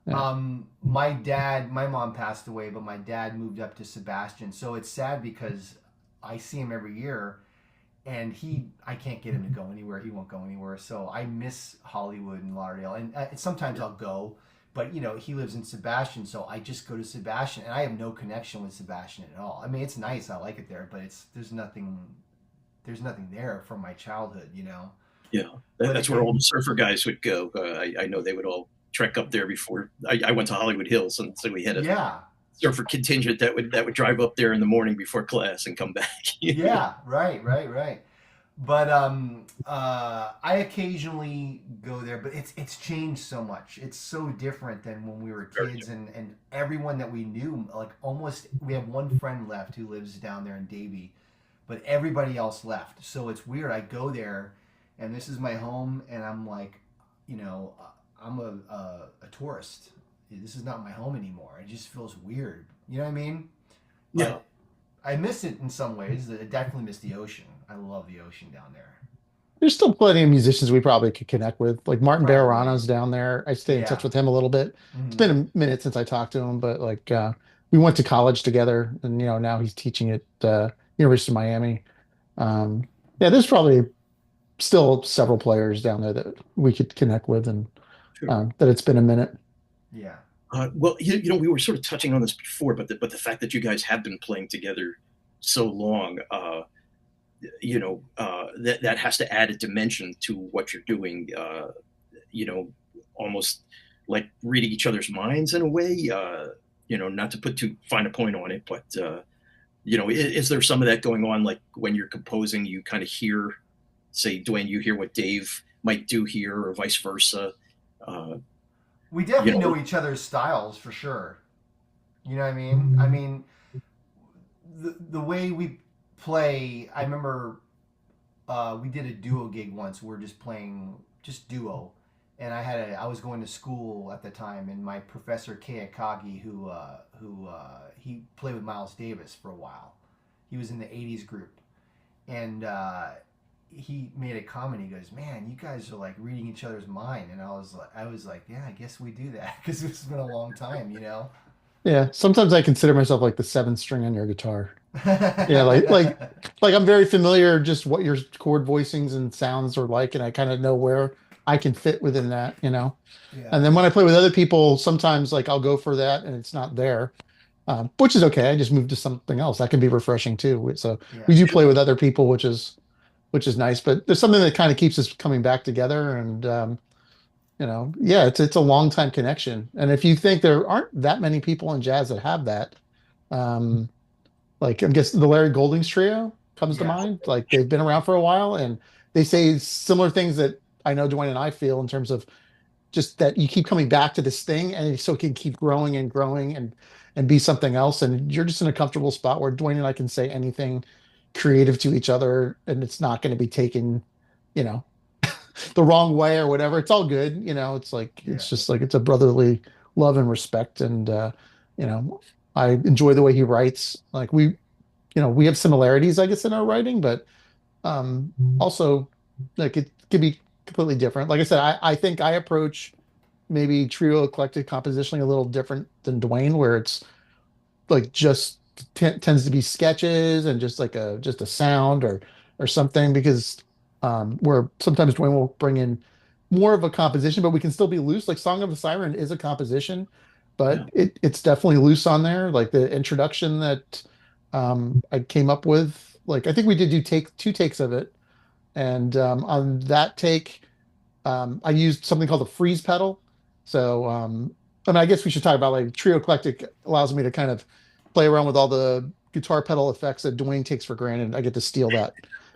Yeah. My mom passed away, but my dad moved up to Sebastian. So it's sad because I see him every year, and I can't get him to go anywhere. He won't go anywhere. So I miss Hollywood and Lauderdale, and sometimes I'll go, but he lives in Sebastian, so I just go to Sebastian, and I have no connection with Sebastian at all. I mean, it's nice, I like it there, but there's nothing there from my childhood. Yeah, But that's where all the surfer guys would go. I know they would all trek up there before. I went to Hollywood Hills, and so we had a yeah. surfer contingent that would drive up there in the morning before class and come back. Yeah, right. But I occasionally go there, but it's changed so much. It's so different than when we were kids, and everyone that we knew, like almost, we have one friend left who lives down there in Davie, but everybody else left. So it's weird. I go there, and this is my home, and I'm like, I'm a tourist. This is not my home anymore. It just feels weird. You know what I mean? But Yeah. I miss it in some ways. I definitely miss the ocean. I love the ocean down there. There's still plenty of musicians we probably could connect with. Like Martin Probably. Bejarano's down there. I stay in touch Yeah. with him a little bit. It's Hmm. been a minute since I talked to him, but like we went to college together, and now he's teaching at University of Miami. Um, yeah, there's probably still several players down there that we could connect with, and Sure. that it's been a minute. Yeah. Well, we were sort of touching on this before, but the fact that you guys have been playing together so long, that has to add a dimension to what you're doing. Almost like reading each other's minds in a way. Not to put too fine a point on it, but is there some of that going on? Like when you're composing, you kind of hear, say, Duane, you hear what Dave might do here, or vice versa. We definitely know each other's styles for sure. You know what I mean? I mean, the way we play, I remember we did a duo gig once. We were just playing just duo, and I was going to school at the time, and my professor Kei who he played with Miles Davis for a while. He was in the '80s group, and he made a comment. He goes, "Man, you guys are like reading each other's mind," and I was like, "Yeah, I guess we do that because it's been a long time." Yeah, sometimes I consider myself like the seventh string on your guitar. Yeah, like I'm very familiar just what your chord voicings and sounds are like, and I kind of know where I can fit within that, you know. Yeah, And then when I play with other people, sometimes like I'll go for that and it's not there, which is okay. I just move to something else. That can be refreshing too. So we yeah, do play with other people, which is nice. But there's something that kind of keeps us coming back together, and yeah, it's a long time connection. And if you think there aren't that many people in jazz that have that, um, like I guess the Larry Goldings trio comes to yeah, mind. Like they've been around for a while, and they say similar things that I know Duane and I feel in terms of just that you keep coming back to this thing, and so it can keep growing and growing and be something else. And you're just in a comfortable spot where Duane and I can say anything creative to each other, and it's not going to be taken, you know, the wrong way or whatever. It's all good, you know. It's like yeah, it's just like it's a brotherly love and respect, and you know, I enjoy the way he writes. Like we have similarities, I guess, in our writing, but also like it could be completely different. Like I said, I think I approach maybe trio eclectic compositionally a little different than Duane, where it's like just tends to be sketches and just like a sound or something because where sometimes Duane will bring in more of a composition, but we can still be loose. Like Song of the Siren is a composition, Yeah. but it's definitely loose on there. Like the introduction that I came up with, like I think we did do take two takes of it, and on that take I used something called a freeze pedal. So, I guess we should talk about like Trio Eclectic allows me to kind of play around with all the guitar pedal effects that Duane takes for granted. I get to steal that,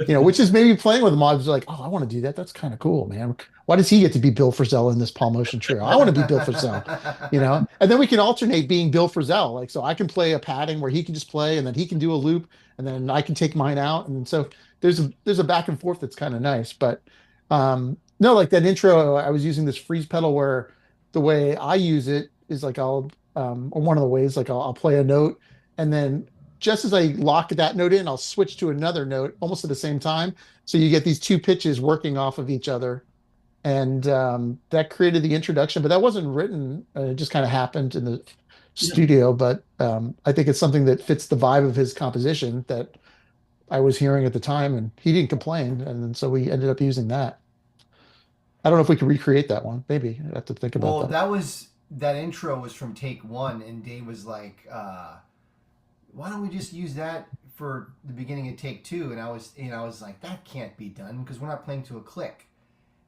which is maybe playing with him. I was like, oh, I want to do that. That's kind of cool, man. Why does he get to be Bill Frisell in this Paul Motion trio? I want to be Bill Frisell. And then we can alternate being Bill Frisell. Like, so I can play a padding where he can just play and then he can do a loop and then I can take mine out. And so there's a back and forth that's kind of nice. But no, like that intro, I was using this freeze pedal where the way I use it is like or one of the ways, like I'll play a note and then just as I lock that note in, I'll switch to another note almost at the same time. So you get these two pitches working off of each other. And that created the introduction, but that wasn't written. It just kind of happened in the Yeah. studio. But I think it's something that fits the vibe of his composition that I was hearing at the time, and he didn't complain. And so we ended up using that. I don't know if we could recreate that one. Maybe I have to think about well, that. that intro was from take one, and Dave was like, "Why don't we just use that for the beginning of take two?" And I was like, "That can't be done because we're not playing to a click."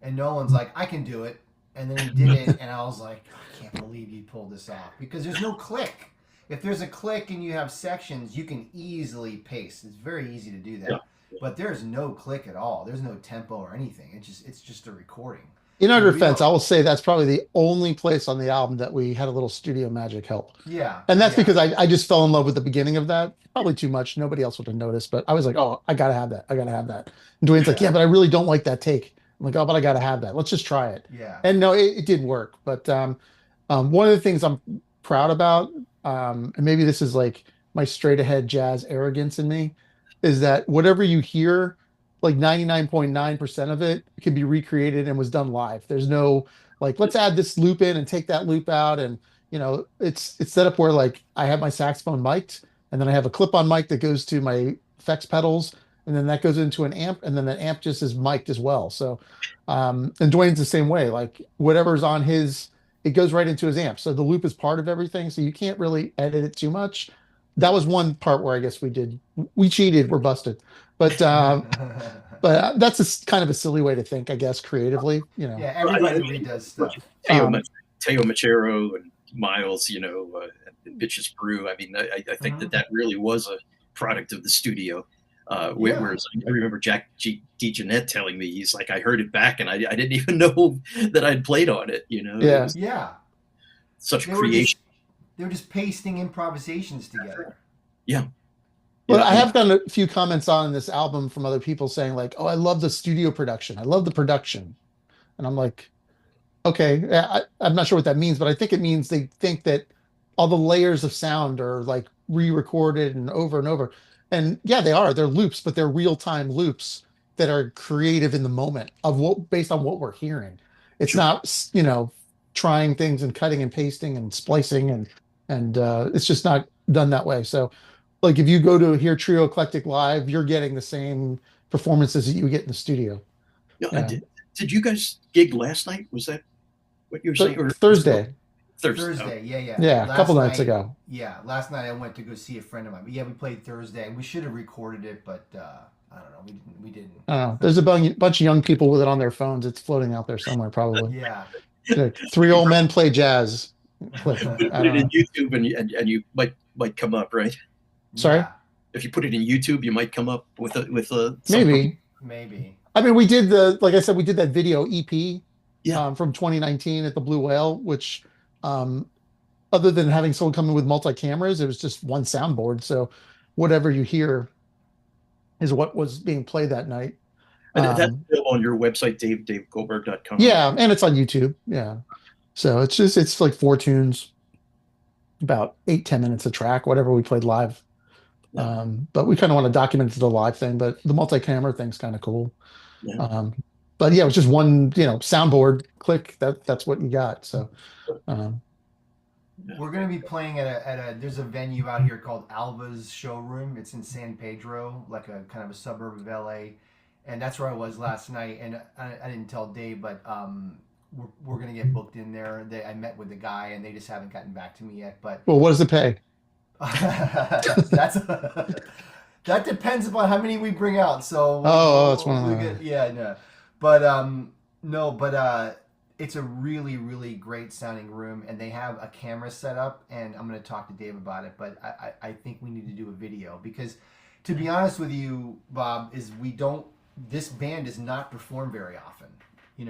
And Nolan's like, "I can do it," and then he did it, and I was like, "I can't believe you pulled this off," because there's no click. If there's a click and you have sections, you can easily paste. It's very easy to do Yeah. that. But there's no click at all. There's no tempo or anything. It's just a recording. In our And we defense, don't. I will say that's probably the only place on the album that we had a little studio magic help. Yeah, And that's yeah, because I just fell in love with the beginning of that. Probably too much. Nobody else would have noticed, but I was like, oh, I gotta have that. I gotta have that. And Dwayne's like, yeah, yeah, but I really don't like that take. I'm like, oh, but I gotta have that. Let's just try it. yeah. And no, it did work. But one of the things I'm proud about, and maybe this is like my straight ahead jazz arrogance in me, is that whatever you hear, like 99.9% of it can be recreated and was done live. There's no like, let's add this loop in and take that loop out. And it's set up where like I have my saxophone mic'd, and then I have a clip-on mic that goes to my effects pedals, and then that goes into an amp, and then that amp just is mic'd as well. So, and Dwayne's the same way. Like whatever's on his, it goes right into his amp. So the loop is part of everything. So you can't really edit it too much. That was one part where I guess we cheated, we're busted. But that's kind of a silly way to think, I guess, creatively. Yeah, Well, I everybody mean, redoes stuff. Teo, Um, Teo Machero and Miles, and Bitches Brew. I mean, I think Mhm. that really was a product of the studio. Yeah, Whereas I remember Jack DeJohnette telling me, he's like, I heard it back and I didn't even know that I'd played on it. It yeah. was yeah. such They were just creation. they were just pasting improvisations together. Yeah. Well, Yeah. I And have gotten a few comments on this album from other people saying like, "Oh, I love the studio production. I love the production," and I'm like, "Okay, I'm not sure what that means, but I think it means they think that all the layers of sound are like re-recorded and over and over. And yeah, they are. They're loops, but they're real-time loops that are creative in the moment of what based on what we're hearing. It's sure. not, trying things and cutting and pasting and splicing and it's just not done that way. So." like if you go to hear Trio Eclectic live, you're getting the same performances that you get in the studio. Yeah, Yeah. did you guys gig last night? Was that what you were saying? Or Thursday. Thursday? Oh, Thursday, yeah. Yeah, a couple Last nights night, ago. yeah, last night I went to go see a friend of mine. But yeah, we played Thursday. We should have recorded it, but I don't know. We didn't. There's a bunch of young people with it on their phones. It's floating out there somewhere, probably. Yeah. Like, three old men play jazz. Click. put I it don't in know. YouTube and you might come up, right? Sorry? Yeah, If you put it in YouTube, you might come up with some. Maybe. maybe. I mean, like I said, we did that video EP Yeah. from 2019 at the Blue Whale, which, um, other than having someone come in with multi cameras, it was just one soundboard. So whatever you hear is what was being played that night. And that's Um, available on your website, davegoldberg.com. yeah, and it's on YouTube. Yeah. So it's like 4 tunes, about 8-10 minutes a track, whatever we played live. Yeah. But we kind of want to document the live thing, but the multi-camera thing's kind of cool. Yeah. But yeah, it was just one, soundboard click. That's what you got. So, We're gonna be playing at a there's a venue out here called Alva's Showroom. It's in San Pedro, like a kind of a suburb of LA, and that's where I was last night. And I didn't tell Dave, but we're gonna get booked in there. I met with the guy, and they just haven't gotten back to me yet. But well, what does it pay? that's that depends upon how many we bring out. So That's one of the. yeah, no, but no, but it's a really, really great sounding room, and they have a camera set up, and I'm going to talk to Dave about it, but I think we need to do a video because, to be honest with you, Bob, this band does not perform very often.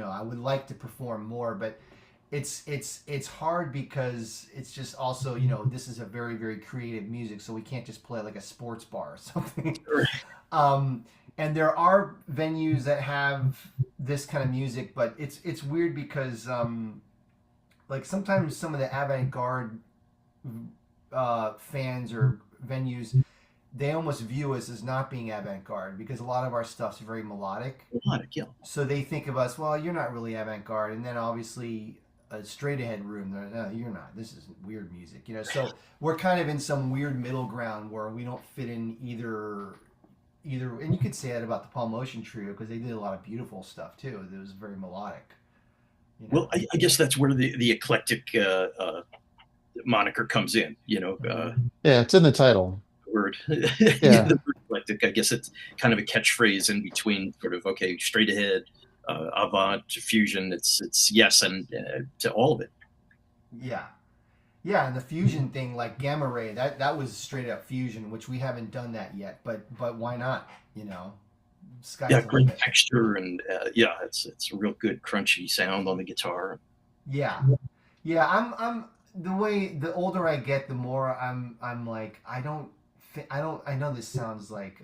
I would like to perform more, but it's hard because it's just also, this is a very, very creative music, so we can't just play like a sports bar or something. And there are venues that have this kind of music, but it's weird because like sometimes some of the avant-garde fans or venues, they almost view us as not being avant-garde because a lot of our stuff's very melodic. Melodic, yeah. So they think of us, well, you're not really avant-garde, and then obviously a straight ahead room, no, you're not. This is weird music, So we're kind of in some weird middle ground where we don't fit in either, and you could say that about the Paul Motion Trio because they did a lot of beautiful stuff too. It was very melodic. Well, I guess that's where the eclectic moniker comes in. Yeah, it's in the title. Word. Yeah. The word eclectic. I guess it's kind of a catchphrase in between, sort of straight ahead, avant, fusion. It's yes and to all of it. Yeah, and the fusion thing, like Gamma Ray, that was straight up fusion, which we haven't done that yet. But why not? Sky's the Great limit. texture and it's a real good crunchy sound on the guitar. Yeah. I'm the older I get, the more I'm like I know this sounds like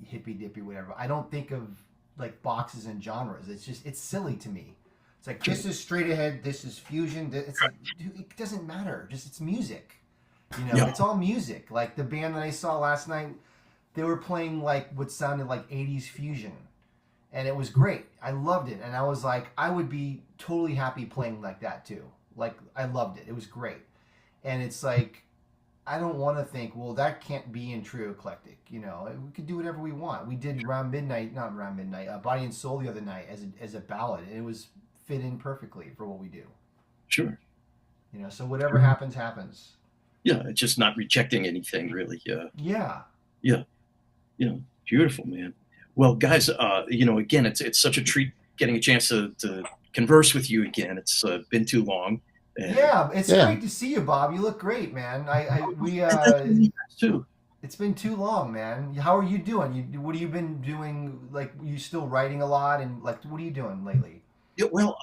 hippy dippy whatever. I don't think of like boxes and genres. It's silly to me. It's like this is straight ahead, this is fusion. It's like, dude, it doesn't matter. It's music. It's all music. Like the band that I saw last night, they were playing like what sounded like 80s fusion. And it was great. I loved it. And I was like, I would be totally happy playing like that too. Like I loved it. It was great. And it's like I don't want to think, well, that can't be in Trio Eclectic. We could do whatever we want. We did Body and Soul the other night as a ballad, and it was fit in perfectly for what we do. Sure. So whatever happens, happens. Yeah, it's just not rejecting anything, really. Yeah. Beautiful, man. Well, guys, again, it's such a treat getting a chance to converse with you again. It's been too long. Yeah, it's great to see you, Bob. You look great, man. Too. It's been too long, man. How are you doing? What have you been doing? Like, you still writing a lot, and like, what are you doing lately? Yeah, well,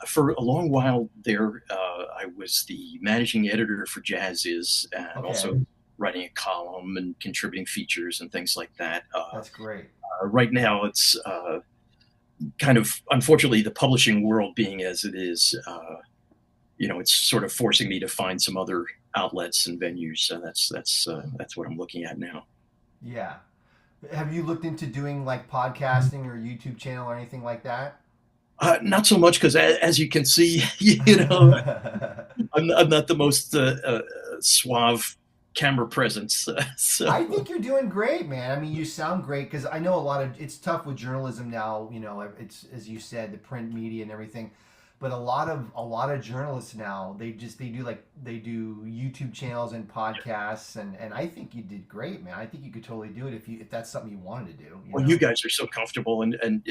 for a long while there, I was the managing editor for Jazz Is, and also writing a column and contributing features and things like that. That's great. Right now, it's kind of, unfortunately, the publishing world being as it is, it's sort of forcing me to find some other outlets and venues. So that's what I'm looking at now. Yeah. Have you looked into doing like podcasting or YouTube channel or anything like that? Not so much, because as you can see, I'm not the most suave camera presence. So I think you're doing great, man. I mean, you sound great because I know it's tough with journalism now. You know, it's as you said, the print media and everything. But a lot of journalists now they do YouTube channels and podcasts, and I think you did great, man. I think you could totally do it if that's something you wanted to do. well, you guys are so comfortable, and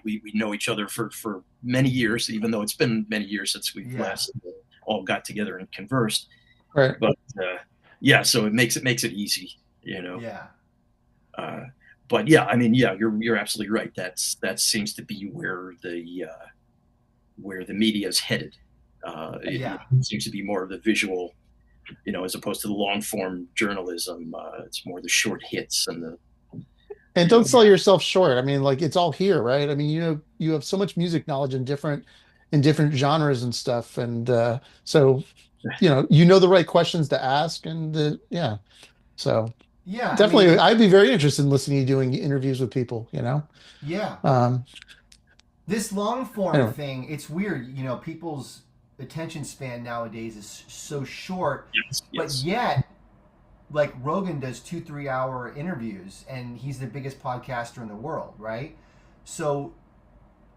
we know each other for many years, even though it's been many years since we've last all got together and conversed. Right. But yeah, so it makes it easy, Yeah. But yeah, I mean, yeah, you're absolutely right. That seems to be where the media is headed. It seems to be more of the visual, as opposed to the long form journalism. It's more the short hits And don't sell yourself short. I mean, like, it's all here, right? I mean, you have so much music knowledge in different genres and stuff, and so the right questions to ask, and so definitely, I'd be very interested in listening to you doing interviews with people. Yeah. This long form Anyway. thing, it's weird. People's attention span nowadays is so short, Yes. but yet, like Rogan does 2-3 hour interviews, and he's the biggest podcaster in the world, right? So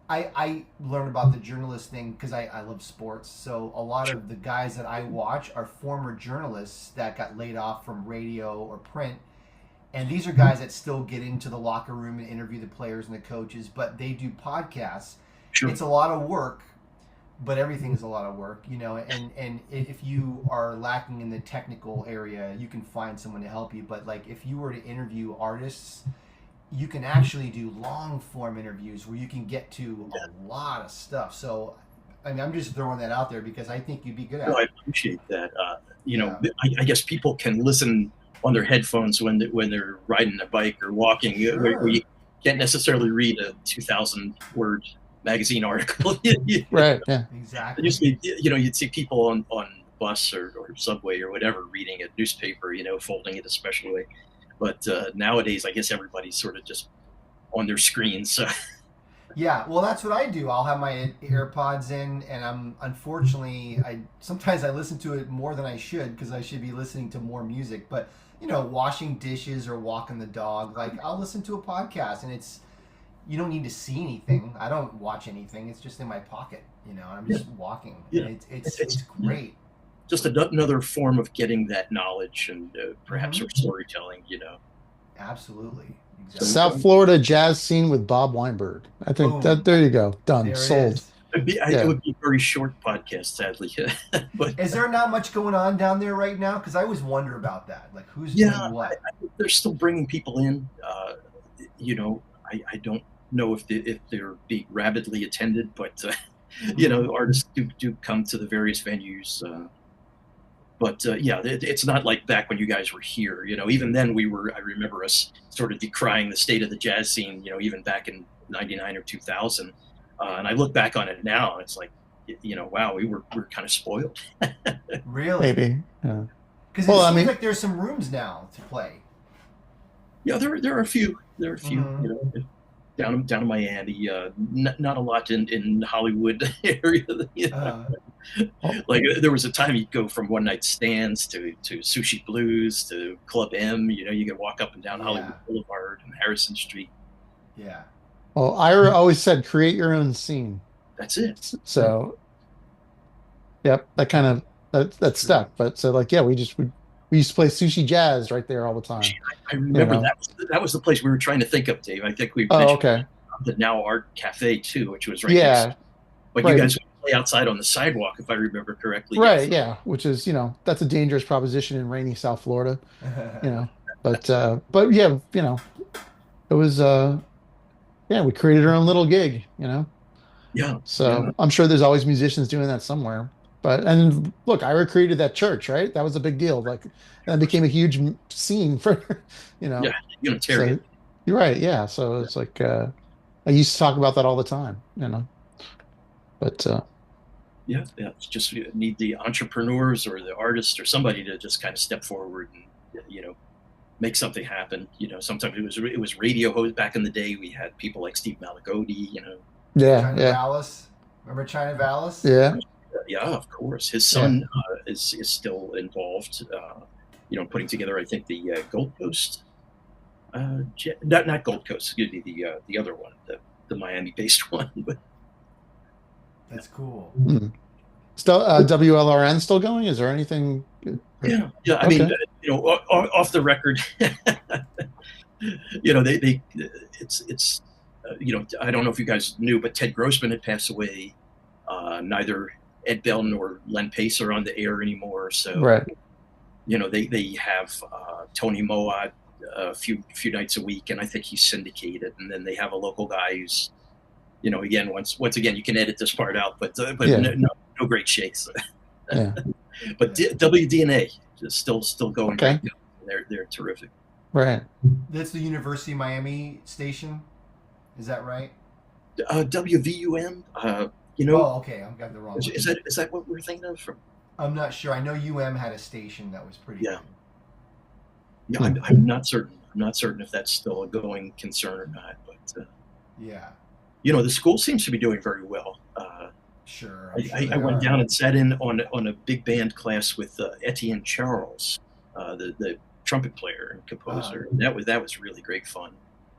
I learned about the journalist thing because I love sports. So a lot of the guys that I watch are former journalists that got laid off from radio or print. And these are guys that still get into the locker room and interview the players and the coaches, but they do podcasts. Sure. It's a lot of work, but everything's a lot of work, and if you are lacking in the technical area, you can find someone to help you. But like if you were to interview artists, you can actually do long form interviews where you can get to a lot of stuff. So I mean, I'm just throwing that out there because I think you'd be good at it. I appreciate that. I guess people can listen on their headphones when they're riding a bike or walking, where you can't necessarily read a 2,000 word magazine article. Right. Yeah. Exactly. You'd see people on bus or subway or whatever reading a newspaper, folding it a special way. But nowadays, I guess everybody's sort of just on their screens. So. Yeah, well, that's what I do. I'll have my AirPods in, and unfortunately, sometimes I listen to it more than I should because I should be listening to more music. But washing dishes or walking the dog, like I'll listen to a podcast, and you don't need to see anything. I don't watch anything. It's just in my pocket, and I'm just walking. Yeah. And it's great. Just another form of getting that knowledge and perhaps or storytelling. Absolutely. Exactly. South Florida jazz scene with Bob Weinberg. I think that there you go. Done. There Sold. It would be a very short podcast, sadly. But is there not much going on down there right now? Because I always wonder about that. Like, who's doing what? They're still bringing people in. I don't know if they're being rabidly attended, but artists do come to the various venues. But it's not like back when you guys were here. Even then I remember us sort of decrying the state of the jazz scene. Even back in '99 or 2000. And I look back on it now, and it's like, wow, we're kind of spoiled. Really? Maybe. Yeah. Because it seems like there's some rooms now to play. Yeah, there are a few. There are a few. Mm-hmm. Down in Miami. Not a lot in Hollywood area. Like there was a time you'd go from one night stands to Sushi Blues to Club M. You could walk up and down Hollywood Boulevard and Harrison Street. Yeah. Well, Ira always said, create your own scene. That's it. So, yep, that kind of that stuck. But so we used to play Sushi Jazz right there all the time. I remember that was the place we were trying to think of, Dave. I think we mentioned the Now Art Cafe too, which was right next. But you guys would play outside on the sidewalk, if I remember correctly. Right, yeah, which is that's a dangerous proposition in rainy South Florida. But yeah, it was we created our own little gig, Yeah. So I'm sure there's always musicians doing that somewhere. And look, Ira created that church, right? That was a big deal. Like, that became a huge scene for, Yeah, Unitarian. So, you're right. Yeah. So it's like, I used to talk about that all the time, But it's just you need the entrepreneurs or the artists or somebody to just kind of step forward and make something happen. Sometimes it was radio hosts back in the day. We had people like Steve Malagodi. China Vallis. Remember China Vallis? Yeah. Yeah, of course. His son is still involved. putting together, I think, the Gold Coast, not Gold Coast, excuse me, the other one, the Miami-based one. But That's cool. Still, WLRN still going? Is there anything? yeah. I Okay. mean, off the record, it's I don't know if you guys knew, but Ted Grossman had passed away. Neither Ed Bell nor Len Pace are on the air anymore, so Right. they have Tony Moad a few nights a week, and I think he's syndicated. And then they have a local guy who's, again, once again, you can edit this part out, but Yeah. no great shakes. Yeah. But WDNA is still going. Okay. They're terrific. Right. That's the University of Miami station. Is that right? WVUM. Oh, okay. I've got the wrong one. Is that what we're thinking of? I'm not sure. I know UM had a station that was pretty good. Yeah, I'm not certain. I'm not certain if that's still a going concern or not. But yeah, the school seems to be doing very well. Sure. I went down and sat in on a big band class with Etienne Charles, the trumpet player and composer. That was really great fun.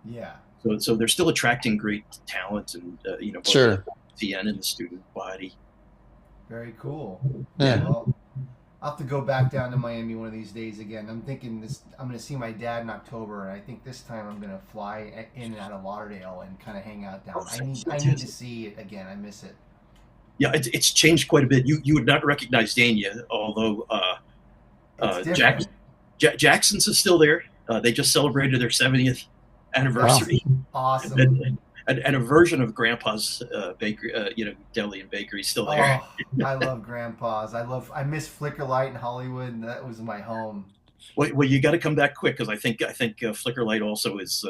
Yeah. So they're still attracting great talent, and both Sure. the TN and the student body. Very cool. Yeah. Well, I'll have to go back down to Miami one of these days again. I'm thinking I'm going to see my dad in October, and I think this time I'm going to fly in and out of Lauderdale and kind of hang out down. I need to see it again. I miss it. Yeah, it's changed quite a bit. You would not recognize Dania, although Jackson's is still there. They just celebrated their 70th anniversary. Wow. Awesome. And a version of Grandpa's bakery, deli and bakery is still there. Oh, I love Grandpa's. I miss Flicker Light in Hollywood, and that was my home. Well, you got to come back quick, because I think Flicker Light also is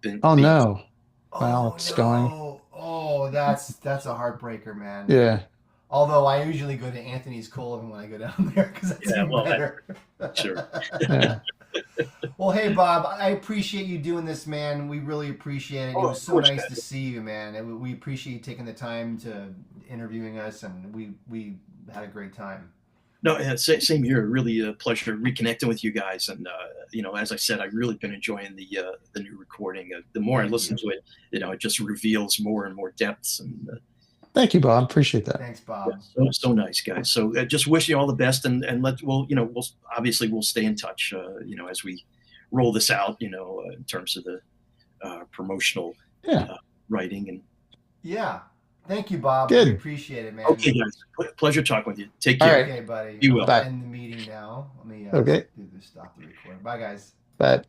been. Oh no! Wow, it's going. Oh, that's a heartbreaker, man. Yeah. Although I usually go to Anthony's Colvin when I go down there, because that's better. Sure. Yeah. Well, hey, Bob, I appreciate you doing this, man. We really appreciate it. It was so nice to see you, man. We appreciate you taking the time to interviewing us, and we had a great time. No, same here. Really a pleasure reconnecting with you guys. And, as I said, I've really been enjoying the new recording. The more I listen to it, it just reveals more and more depths. And thank you, Bob. Appreciate that. Thanks, Bob. So nice, guys. So just wish you all the best, and we'll stay in touch, as we roll this out, in terms of the promotional writing. And yeah. Thank you, Bob. Good. We appreciate it, man. Okay, guys. Pleasure talking with you. Take care. All right. Okay, buddy. You will. End the meeting now. Let me Okay. do this. Stop the recording. Bye, guys. Bye.